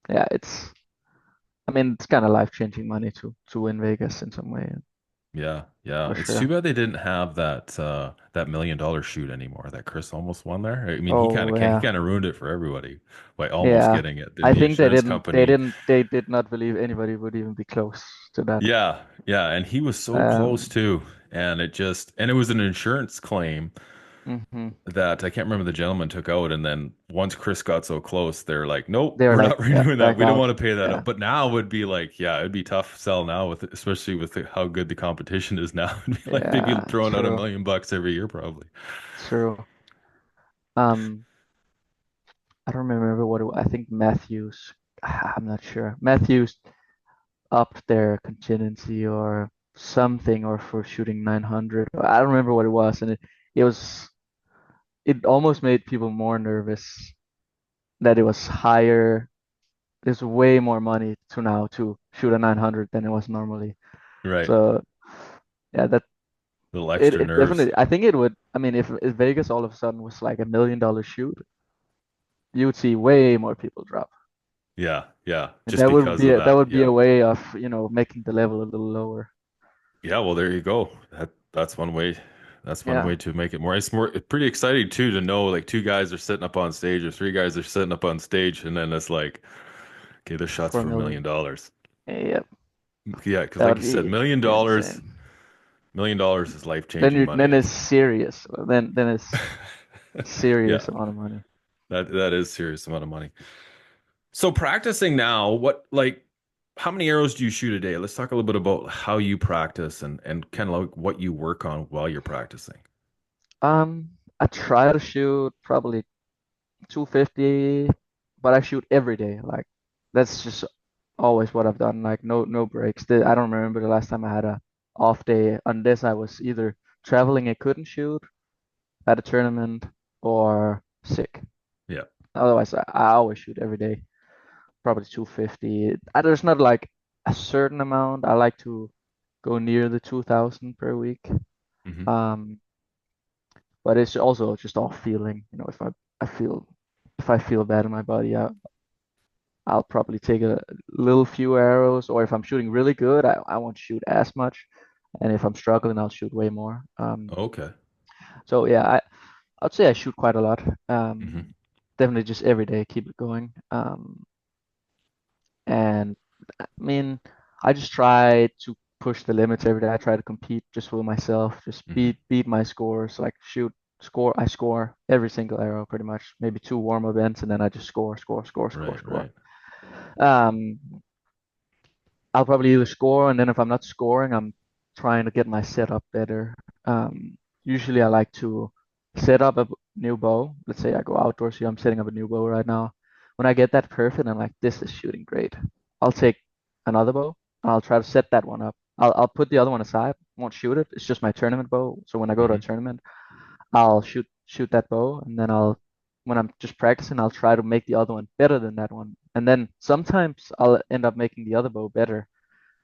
Yeah, I mean it's kind of life-changing money to win Vegas in some way, Yeah, yeah. for It's too sure. bad they didn't have that $1 million shoot anymore that Chris almost won there. I mean, Oh he yeah. kind of ruined it for everybody by almost Yeah. getting it. Then I the think insurance they company. didn't they did not believe anybody would even be close to that. Yeah, yeah, and he was so close Um, too. And it was an insurance claim hmm. that I can't remember the gentleman took out. And then once Chris got so close, they're like, nope, They were we're like, not yeah, renewing that. back We don't out. want to pay that Yeah. up. But now would be like, yeah, it'd be tough sell now especially with how good the competition is now. It'd be like they'd be Yeah, throwing out a true. million bucks every year probably. True. Um, I don't remember I think Matthews. I'm not sure. Matthews upped their contingency or something, or for shooting 900. I don't remember what it was, and it was it almost made people more nervous that it was higher. There's way more money to now to shoot a 900 than it was normally. Right. So yeah, that Little it, extra it nerves. definitely. I think it would. I mean, if Vegas all of a sudden was like $1 million shoot, you would see way more people drop. Yeah, yeah. And Just because of that that. would be Yeah. a way of, making the level a little lower. Yeah, well there you go. That's one way. That's one Yeah, way to make it more. It's pretty exciting too to know like two guys are sitting up on stage or three guys are sitting up on stage and then it's like, okay, this shot's for a for $1 million. million. Yeah, Yeah, because that like would you said, million be dollars, insane. $1 million is life-changing money. Then it's serious. Then it's Yeah, serious amount of money. that is serious amount of money. So practicing now, how many arrows do you shoot a day? Let's talk a little bit about how you practice and kind of like what you work on while you're practicing. I try to shoot probably 250, but I shoot every day. Like that's just always what I've done. Like no breaks. I don't remember the last time I had a off day unless I was either traveling and couldn't shoot at a tournament or sick. Yeah. Otherwise, I always shoot every day. Probably 250. There's not like a certain amount. I like to go near the 2000 per week. Hmm. Um, but it's also just all feeling. I feel if I feel bad in my body, I'll probably take a little few arrows. Or if I'm shooting really good, I won't shoot as much. And if I'm struggling, I'll shoot way more. Okay. So yeah, I'd say I shoot quite a lot. Hmm. Definitely just every day, keep it going. And I mean, I just try to push the limits every day. I try to compete just with myself, just Hmm. beat my scores, like shoot score. I score every single arrow pretty much. Maybe two warm-up ends, and then I just score, score, score, score, Right, score. right. Um, I'll probably either score, and then if I'm not scoring, I'm trying to get my setup better. Usually, I like to set up a new bow. Let's say I go outdoors here, I'm setting up a new bow right now. When I get that perfect, I'm like, this is shooting great. I'll take another bow. I'll try to set that one up. I'll put the other one aside. Won't shoot it. It's just my tournament bow. So when I go to a Hmm. tournament, I'll shoot that bow, and then I'll when I'm just practicing, I'll try to make the other one better than that one. And then sometimes I'll end up making the other bow better,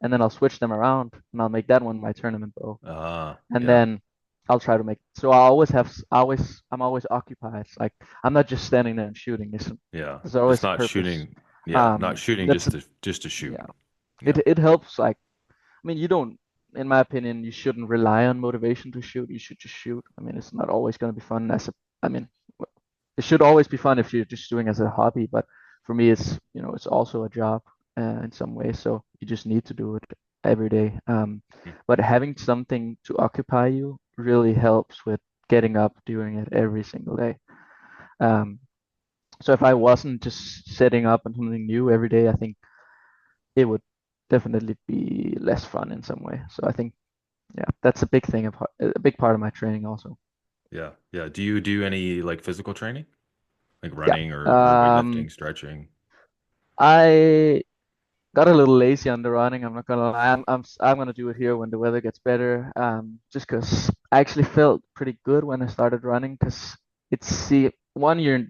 and then I'll switch them around and I'll make that one my tournament bow. Ah, And yeah, then I'll try to make so I always have always I'm always occupied. It's like I'm not just standing there and shooting. yeah. There's Just always a not purpose. shooting. Yeah, not shooting That's just to shoot. yeah. Yeah, It helps. Like I mean, you don't. In my opinion, you shouldn't rely on motivation to shoot. You should just shoot. I mean, it's not always going to be fun. I mean, it should always be fun if you're just doing it as a hobby. But for me, it's also a job in some way. So you just need to do it every day. mm, But having something to occupy you really helps with getting up doing it every single day. Um, so if I wasn't just setting up on something new every day, I think it would definitely be less fun in some way. So I think yeah, that's a big part of my training also. yeah, yeah. Do you do any like physical training, like Yeah. running or Um, weightlifting, stretching? I got a little lazy on the running. I'm not gonna lie. I'm gonna do it here when the weather gets better. Just 'cause I actually felt pretty good when I started running. 'Cause it's see one you're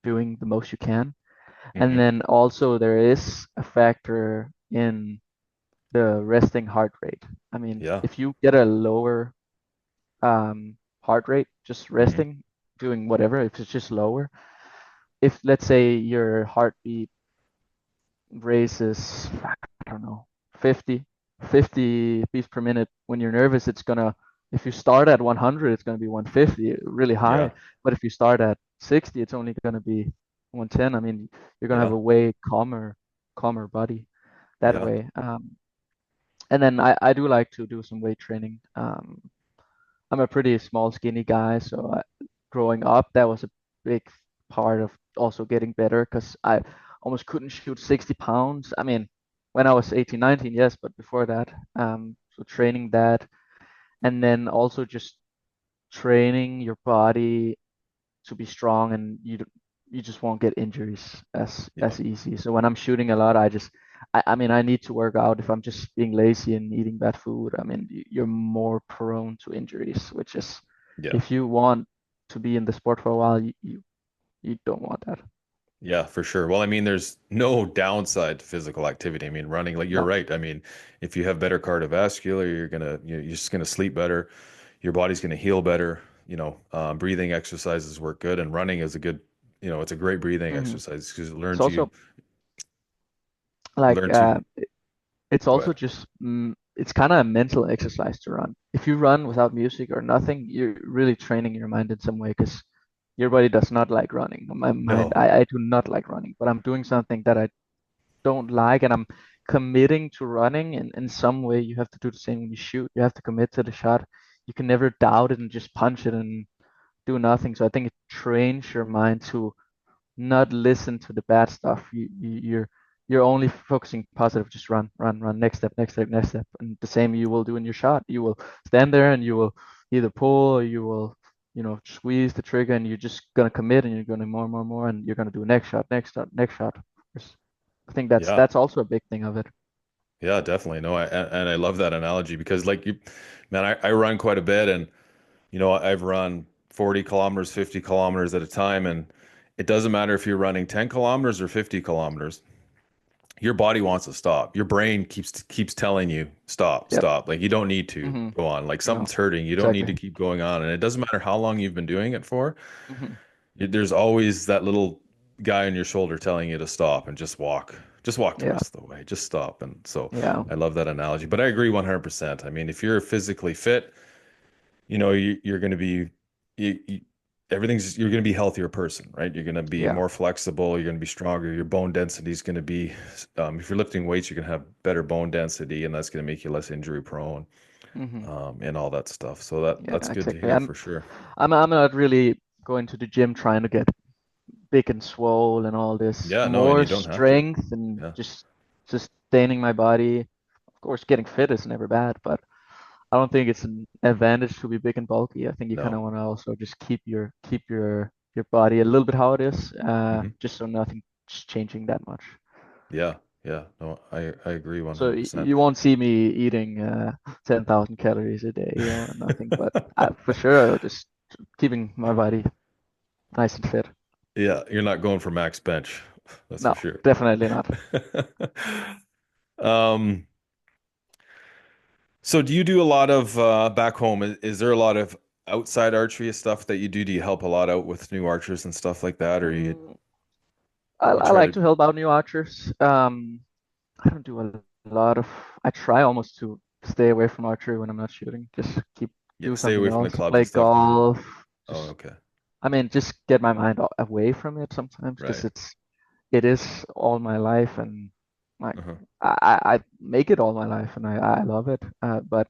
doing the most you can, and Hmm. then also there is a factor in the resting heart rate. I mean, Yeah. if you get a lower heart rate just Hmm. resting, doing whatever, if it's just lower, if let's say your heartbeat raises, I don't know, 50, 50 beats per minute when you're nervous, if you start at 100, it's going to be 150, really high. Yeah. But if you start at 60, it's only going to be 110. I mean, you're going to have Yeah. a way calmer body that Yeah. way. And then I do like to do some weight training. I'm a pretty small, skinny guy, so growing up, that was a big part of also getting better because I almost couldn't shoot 60 pounds. I mean, when I was 18, 19, yes, but before that, so training that, and then also just training your body to be strong, and you just won't get injuries Yeah. as easy. So when I'm shooting a lot, I mean, I need to work out. If I'm just being lazy and eating bad food, I mean, you're more prone to injuries, which is Yeah. if you want to be in the sport for a while, you don't want that. Yeah, for sure. Well, I mean, there's no downside to physical activity. I mean, running, like you're No. right. I mean, if you have better cardiovascular, you're just gonna sleep better. Your body's gonna heal better. Breathing exercises work good, and running is a good, it's a great breathing Hmm. exercise because it It's learns you also like learn to it's go also ahead. just it's kind of a mental exercise to run. If you run without music or nothing, you're really training your mind in some way because your body does not like running. My mind, No. I do not like running, but I'm doing something that I don't like, and I'm committing to running. And in some way, you have to do the same when you shoot. You have to commit to the shot. You can never doubt it and just punch it and do nothing. So I think it trains your mind to not listen to the bad stuff. You're only focusing positive. Just run, run, run. Next step, next step, next step, and the same you will do in your shot. You will stand there and you will either pull or you will, squeeze the trigger, and you're just gonna commit and you're gonna more, more, more, and you're gonna do next shot, next shot, next shot. I think that's Yeah. that's also a big thing of it. Yeah, definitely. No, and I love that analogy because man, I run quite a bit and I've run 40 kilometers, 50 kilometers at a time and it doesn't matter if you're running 10 kilometers or 50 kilometers. Your body wants to stop. Your brain keeps telling you stop, Yep. stop. Like you don't need to Hmm. go on. Like No, something's hurting. You don't need exactly. to keep going on. And it doesn't matter how long you've been doing it for. Hmm. There's always that little guy on your shoulder telling you to stop and just walk. Just walk the Yeah. rest of the way. Just stop. And so Yeah. I love that analogy. But I agree 100%. I mean, if you're physically fit, you're going to be you, you're going to be a healthier person, right? You're going to be Yeah. more flexible. You're going to be stronger. Your bone density is going to be, if you're lifting weights, you're going to have better bone density, and that's going to make you less injury prone. Hmm. and all that stuff. So that's Yeah, good to exactly. hear for sure. I'm not really going to the gym trying to get big and swole and all this. Yeah, no, and More you don't have to. strength and Yeah, just sustaining my body. Of course, getting fit is never bad, but I don't think it's an advantage to be big and bulky. I think you kind no. of want to also just keep your body a little bit how it is, Hmm. just so nothing's changing that much. Yeah, yeah, no, I agree So 100%. you won't see me eating 10,000 calories a day or nothing, but for sure, just keeping my body nice and fit. Yeah, you're not going for max bench, that's for No, sure. definitely not. Um, so do you do a lot of back home? Is there a lot of outside archery stuff that you do? Do you help a lot out with new archers and stuff like that, or Mm, you I try like to? to help out new archers. I don't do a lot of. I try almost to stay away from archery when I'm not shooting. Just Yeah, do stay something away from the else. clubs Play and stuff. golf. Oh, Just okay. I mean, just get my mind away from it sometimes because Right. it is all my life and like Uh-huh. I make it all my life and I love it. But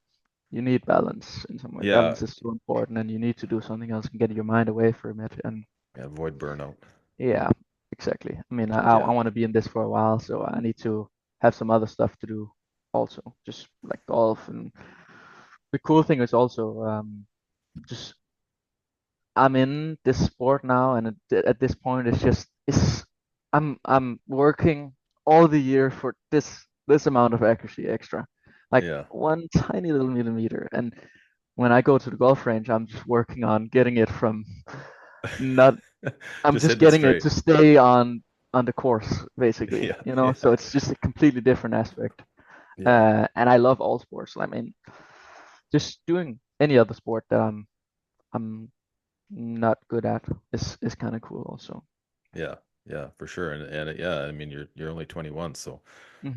you need balance in some way. Yeah. Balance is so important, and you need to do something else and get your mind away from it. And Yeah, avoid burnout. yeah, exactly. I mean, I Yeah. want to be in this for a while, so I need to have some other stuff to do also, just like golf. And the cool thing is also just I'm in this sport now, and at this point, it's I'm working all the year for this amount of accuracy extra, like Yeah. one tiny little millimeter. And when I go to the golf range, I'm just working on getting it from not. I'm Just just hitting it getting it straight. to stay on the course, basically. Yeah. You know, Yeah. so it's just a completely different aspect. Yeah. And I love all sports. I mean, just doing any other sport that I'm not good at is kind of cool also. Yeah. Yeah, for sure. And yeah, I mean you're only 21, so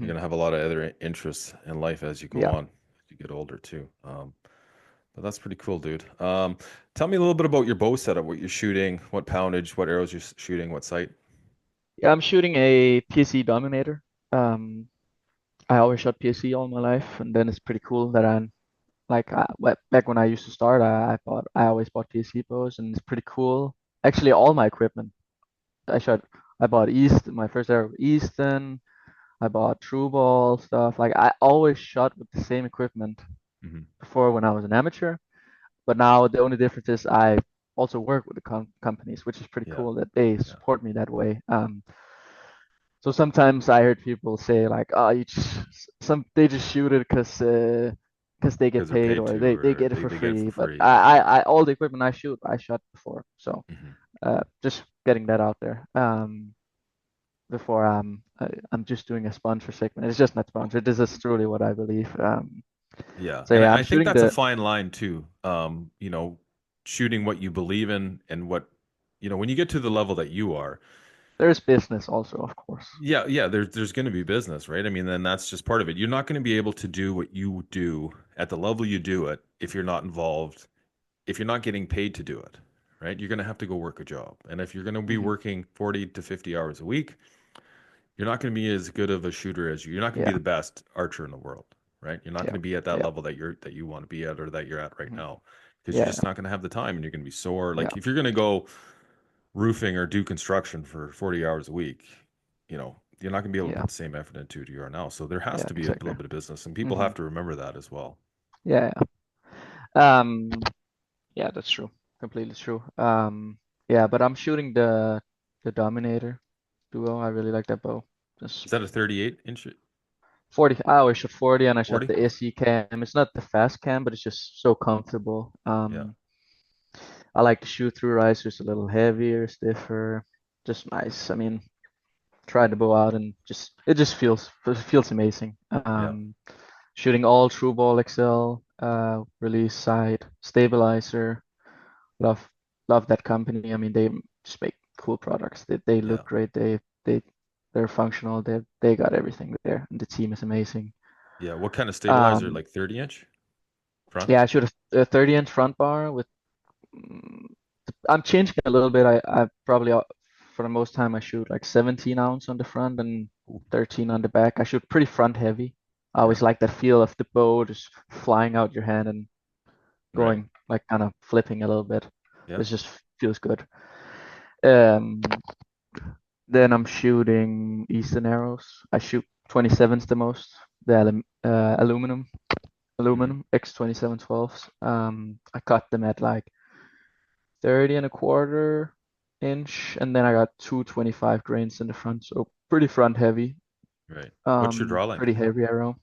you're Hmm. gonna have a lot of other interests in life as you go Yeah. on, as you get older too. But that's pretty cool, dude. Tell me a little bit about your bow setup, what you're shooting, what poundage, what arrows you're shooting, what sight. Yeah, I'm shooting a PSE Dominator. Um, I always shot PSE all my life, and then it's pretty cool that I'm like back when I used to start, I always bought PSE bows, and it's pretty cool. Actually, all my equipment I shot, I bought my first arrow Easton. I bought True Ball stuff. Like I always shot with the same equipment Hmm. before when I was an amateur. But now the only difference is I also work with the companies, which is pretty Yeah. cool that they Yeah. support me that way. So sometimes I heard people say like, "Oh, you just some they just shoot it because they get Because they're paid paid or to, they or get it for they get it free." for But free. Yeah. I all the equipment I shot before. So Hmm. just getting that out there. Before I'm just doing a sponsor segment. It's just not sponsored. This is truly what I believe. Yeah. So And yeah, I I'm I think shooting that's a the. fine line too. Shooting what you believe in and what, when you get to the level that you are, There's business also, of course. yeah, yeah, there's going to be business, right? I mean, then that's just part of it. You're not going to be able to do what you do at the level you do it if you're not involved, if you're not getting paid to do it, right? You're going to have to go work a job. And if you're going to be Hmm. working 40 to 50 hours a week, you're not going to be as good of a shooter as you're not going to be Yeah, the best archer in the world, right? You're not going yeah, to be at that yeah, level that you want to be at or that you're at right hmm, now because you're yeah, just not going to have the time and you're going to be sore. yeah, Like if you're going to go roofing or do construction for 40 hours a week, you're not going to be able to yeah, put the same effort into it you are now. So there has yeah, to be a exactly. little bit of business, and people Hmm. have to remember that as well. Yeah, yeah. Yeah, that's true. Completely true. Yeah, but I'm shooting the Dominator duo. I really like that bow. Just Is that a 38 inch 40. I always shot 40, and I shot 40? the SE cam. It's not the fast cam, but it's just so comfortable. Yeah. I like the shoot through risers a little heavier, stiffer, just nice. I mean, try the bow out and just it just feels amazing. Yeah. Shooting all True Ball XL, release sight, stabilizer. Love love that company. I mean, they just make cool products. They Yeah. look great. They're functional. They got everything there, and the team is amazing. Yeah. What kind of stabilizer? Um, Like 30-inch front? yeah, I shoot a 30-inch front bar with. mm, I'm changing a little bit. I probably for the most time I shoot like 17 ounce on the front and Ooh. 13 on the back. I shoot pretty front heavy. I Yeah. always like that feel of the bow just flying out your hand and Right. going like kind of flipping a little bit. It Yeah. just feels good. Um, then I'm shooting Eastern arrows. I shoot 27s the most. The Hmm. aluminum X2712s. I cut them at like 30 and a quarter inch, and then I got two 25 grains in the front, so pretty front heavy. Right. What's your draw Pretty length? heavy arrow.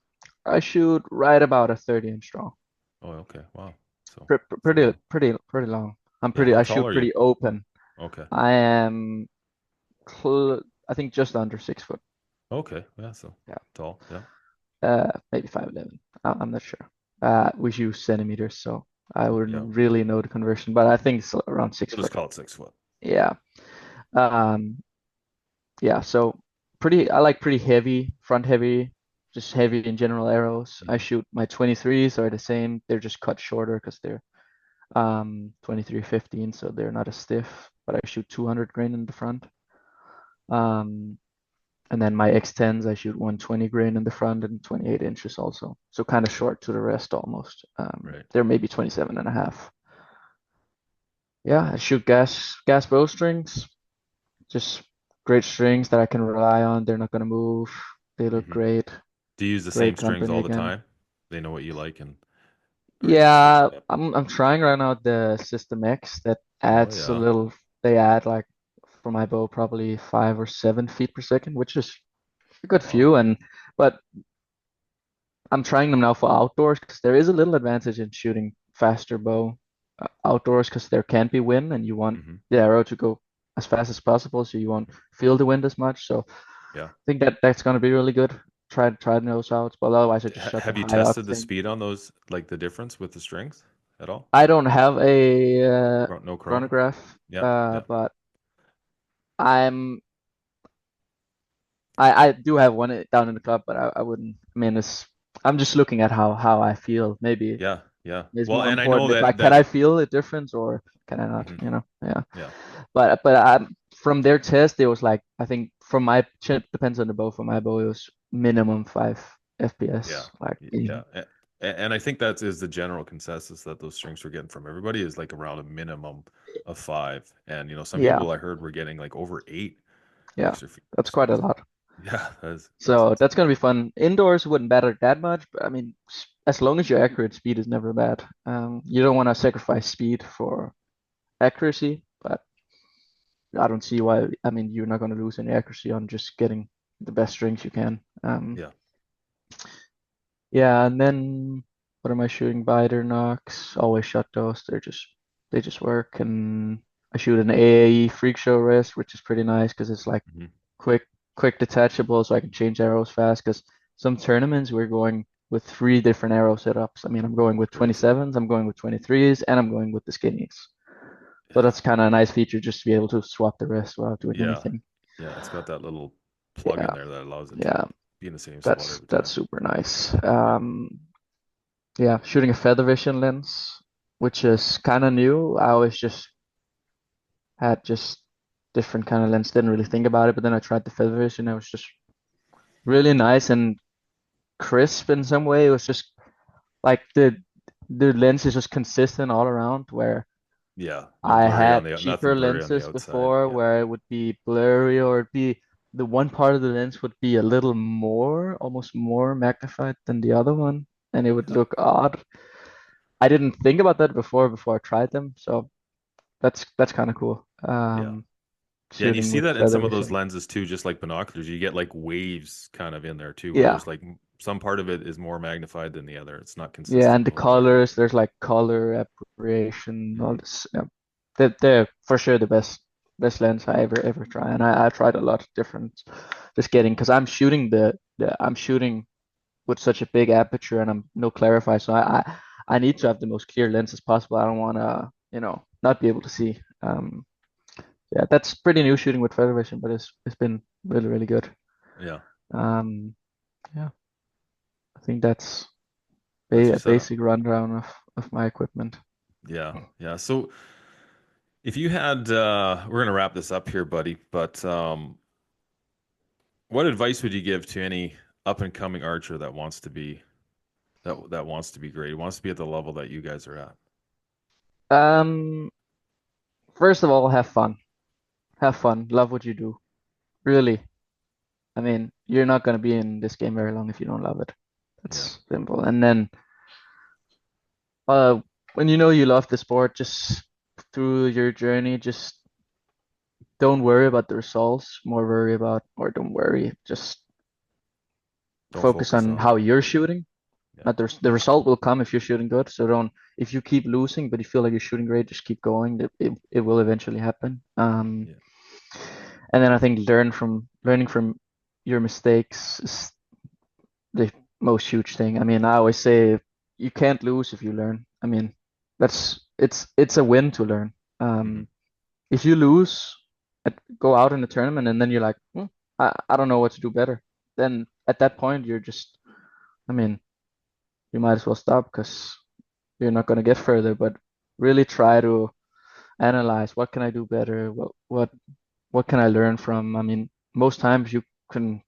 I shoot right about a 30-inch draw. Oh, okay. Wow. So it's Pretty, long. pretty long. Yeah. How I tall shoot are you? pretty open. Okay. I am, I think just under 6 foot. Okay. Yeah. So Yeah. tall. Yeah. Maybe 5'11". I'm not sure. We use centimeters, so I Yeah. wouldn't really know the conversion, but I think it's around six We'll just foot. call it 6 foot. Yeah. Um, yeah. So pretty. I like pretty heavy, front heavy, just heavy in general arrows. I Hmm. shoot my 23s are the same. They're just cut shorter because they're 2315, so they're not as stiff. But I shoot 200 grain in the front. Um, And then my X10s, I shoot 120 grain in the front and 28 inches also. So kind of short to the rest almost. Right. They're maybe 27 and a half. Yeah, I shoot gas bowstrings. Just great strings that I can rely on. They're not gonna move. They look Hmm. great. Do you use the same Great strings company all the again. time? They know what you like and or do you switch Yeah, it up? I'm trying right now the System X that Oh adds a yeah. little. They add like for my bow probably 5 or 7 feet per second, which is a Oh good wow. few. And but I'm trying them now for outdoors because there is a little advantage in shooting faster bow outdoors because there can be wind and you want Hmm. the arrow to go as fast as possible so you won't feel the wind as much. So I Yeah. think that's going to be really good. Try those out, but otherwise I just shot the Have you high tested the octane. speed on those, like the difference with the strings at all? I don't have a No chrono? chronograph, Yeah. Yeah. but I'm I do have one down in the club, but I wouldn't. I mean, I'm just looking at how I feel. Maybe Yeah. Yeah. is Well, more and I know important. If that can I that feel the difference or can I not? mhm. Yeah. Yeah. But from their test, it was like I think from my depends on the bow. For my bow, it was minimum 5 FPS, Yeah. like Yeah. easy. And I think that is the general consensus that those strings we're getting from everybody is like around a minimum of 5. And some Yeah, people I heard were getting like over 8 yeah, extra feet. that's quite So a lot. yeah, that's So insane. that's gonna be fun. Indoors wouldn't matter that much, but I mean, as long as you're accurate, speed is never bad. You don't want to sacrifice speed for accuracy, but I don't see why. I mean, you're not going to lose any accuracy on just getting the best strings you can. Yeah. Yeah, and then what am I shooting? Biter knocks. Always shot those. They just work. And I shoot an AAE freak show wrist, which is pretty nice because it's like Hmm. quick quick detachable, so I can change arrows fast. Because some tournaments we're going with 3 different arrow setups. I mean, I'm going with Crazy. 27s, I'm going with 23s, and I'm going with the skinnies. So Yeah. that's kind of a nice feature just to be able to swap the rest without doing Yeah. anything. Yeah. It's got that little plug in Yeah, there that allows it to yeah, be in the same spot every that's time. super nice. Yeah. Yeah, shooting a feather vision lens, which is kind of new. I always just had just different kind of lens, didn't really think about it, but then I tried the feather vision. It was just really nice and crisp in some way. It was just like the lens is just consistent all around. Where Yeah. No I blurry on had the cheaper nothing blurry on the lenses outside. before Yeah. where it would be blurry or it'd be the one part of the lens would be a little more, almost more magnified than the other one, and it would Yeah. look odd. I didn't think about that before I tried them, so that's kind of cool. Yeah. Yeah, and you Shooting see with that in feather some of those vision. lenses too, just like binoculars. You get like waves kind of in there too, where Yeah, there's like some part of it is more magnified than the other. It's not yeah, and consistent the over and over. colors, there's like color aberration, all Hmm. this. Yeah. They're for sure the best lens I ever try, and I tried a lot of different, just getting because I'm shooting with such a big aperture and I'm no clarify, so I need to have the most clear lens as possible. I don't want to not be able to see. Yeah, that's pretty new shooting with feather vision, but it's been really good. Yeah, Um, yeah, I think that's that's your a setup. basic rundown of my equipment. Yeah, yeah. So if you had, we're gonna wrap this up here, buddy. But what advice would you give to any up and coming archer that wants to be great, wants to be at the level that you guys are at? Um, First of all, have fun. Have fun. Love what you do. Really. I mean, you're not gonna be in this game very long if you don't love it. Yeah, That's simple. And then, uh, when you know you love the sport, just through your journey, just don't worry about the results. More worry about, or don't worry, just don't focus focus on on it. how you're shooting. Yeah, Not the result will come if you're shooting good. So don't if you keep losing, but you feel like you're shooting great, just keep going. It will eventually happen. yeah, And then I think learning from your mistakes is the most huge thing. I mean, I always say you can't lose if you learn. I mean, it's a win to learn. hmm, If you lose, go out in the tournament, and then you're like, I don't know what to do better. Then at that point, you're just, I mean, you might as well stop because you're not going to get further. But really try to analyze what can I do better? What can I learn from? I mean, most times you can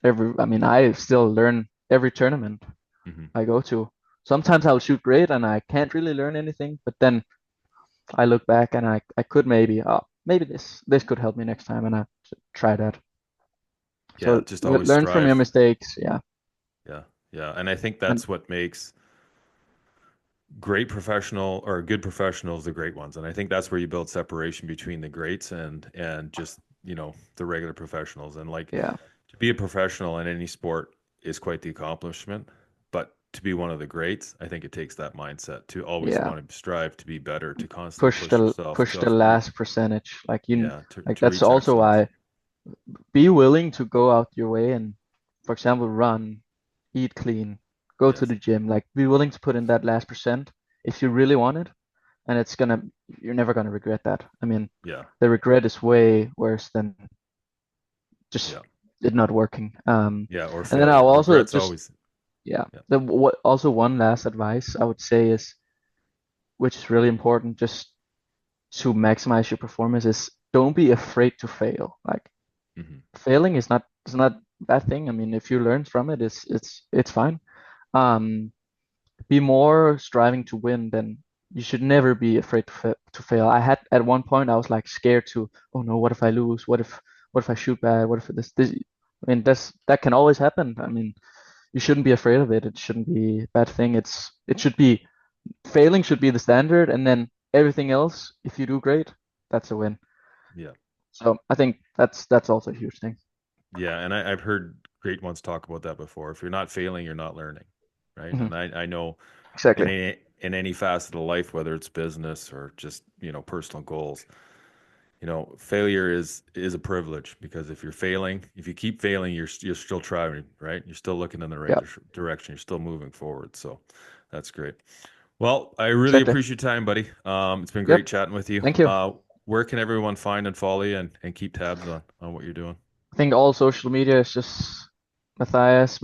I mean, I still learn every tournament hmm. I go to. Sometimes I'll shoot great and I can't really learn anything, but then I look back and I could maybe, maybe this could help me next time, and I try that. Yeah, So just always learn from your strive. mistakes. Yeah. Yeah, yeah, and I think And that's what makes great professional or good professionals the great ones, and I think that's where you build separation between the greats and just the regular professionals. And like yeah, to be a professional in any sport is quite the accomplishment, but to be one of the greats, I think it takes that mindset to always yeah. want to strive to be better, to constantly push yourself, Push the to reach, last percentage. Like you yeah, like to that's reach also excellence. why be willing to go out your way and, for example, run, eat clean, go to Yes. the gym. Like be willing to put in that last percent if you really want it, and you're never gonna regret that. I mean, Yeah, the regret is way worse than just yeah, it not working. yeah, or And then I'll failure. also Regret's just always, yeah. yeah. The what also one last advice I would say is, which is really important, just to maximize your performance, is don't be afraid to fail. Like Hmm. failing is not a bad thing. I mean, if you learn from it, it's fine. Um, be more striving to win than you should never be afraid to fail. I had at one point I was like scared to, oh no, what if I lose? What if I shoot bad? What if this? I mean, that can always happen. I mean, you shouldn't be afraid of it. It shouldn't be a bad thing. It should be failing should be the standard, and then everything else, if you do great, that's a win. Yeah. So I think that's also a huge thing. Yeah, and I've heard great ones talk about that before. If you're not failing, you're not learning, right? Hmm. And I know Exactly. in any facet of life, whether it's business or just, personal goals, failure is a privilege because if you're failing, if you keep failing, you're still trying, right? You're still looking in the right Yeah. direction. You're still moving forward. So that's great. Well, I really Exactly. appreciate your time, buddy. It's been great Yep. chatting with you. Thank you. Where can everyone find and follow you and keep tabs on what you're doing? I think all social media is just Matthias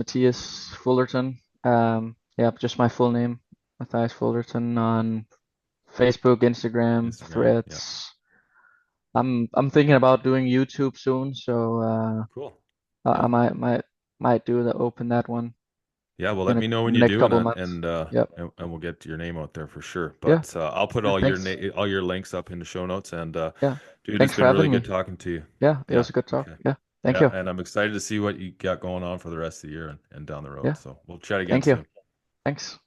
Fullerton. Yeah, just my full name, Matthias Fullerton, on Facebook, Instagram, Instagram. Yeah. Threads. I'm thinking about doing YouTube soon, so Cool. I Yeah. might open that one Yeah, well, let in me know in when the you next do, couple months. Yep. and we'll get your name out there for sure. Yeah. But I'll put Yeah. Thanks. all your links up in the show notes. And Yeah. dude, it's Thanks for been really having good me. talking to you. Yeah, it Yeah. was a good talk. Okay. Yeah. Thank Yeah, you. and I'm excited to see what you got going on for the rest of the year and down the road. Yeah. So we'll chat again Thank you. soon. Thanks.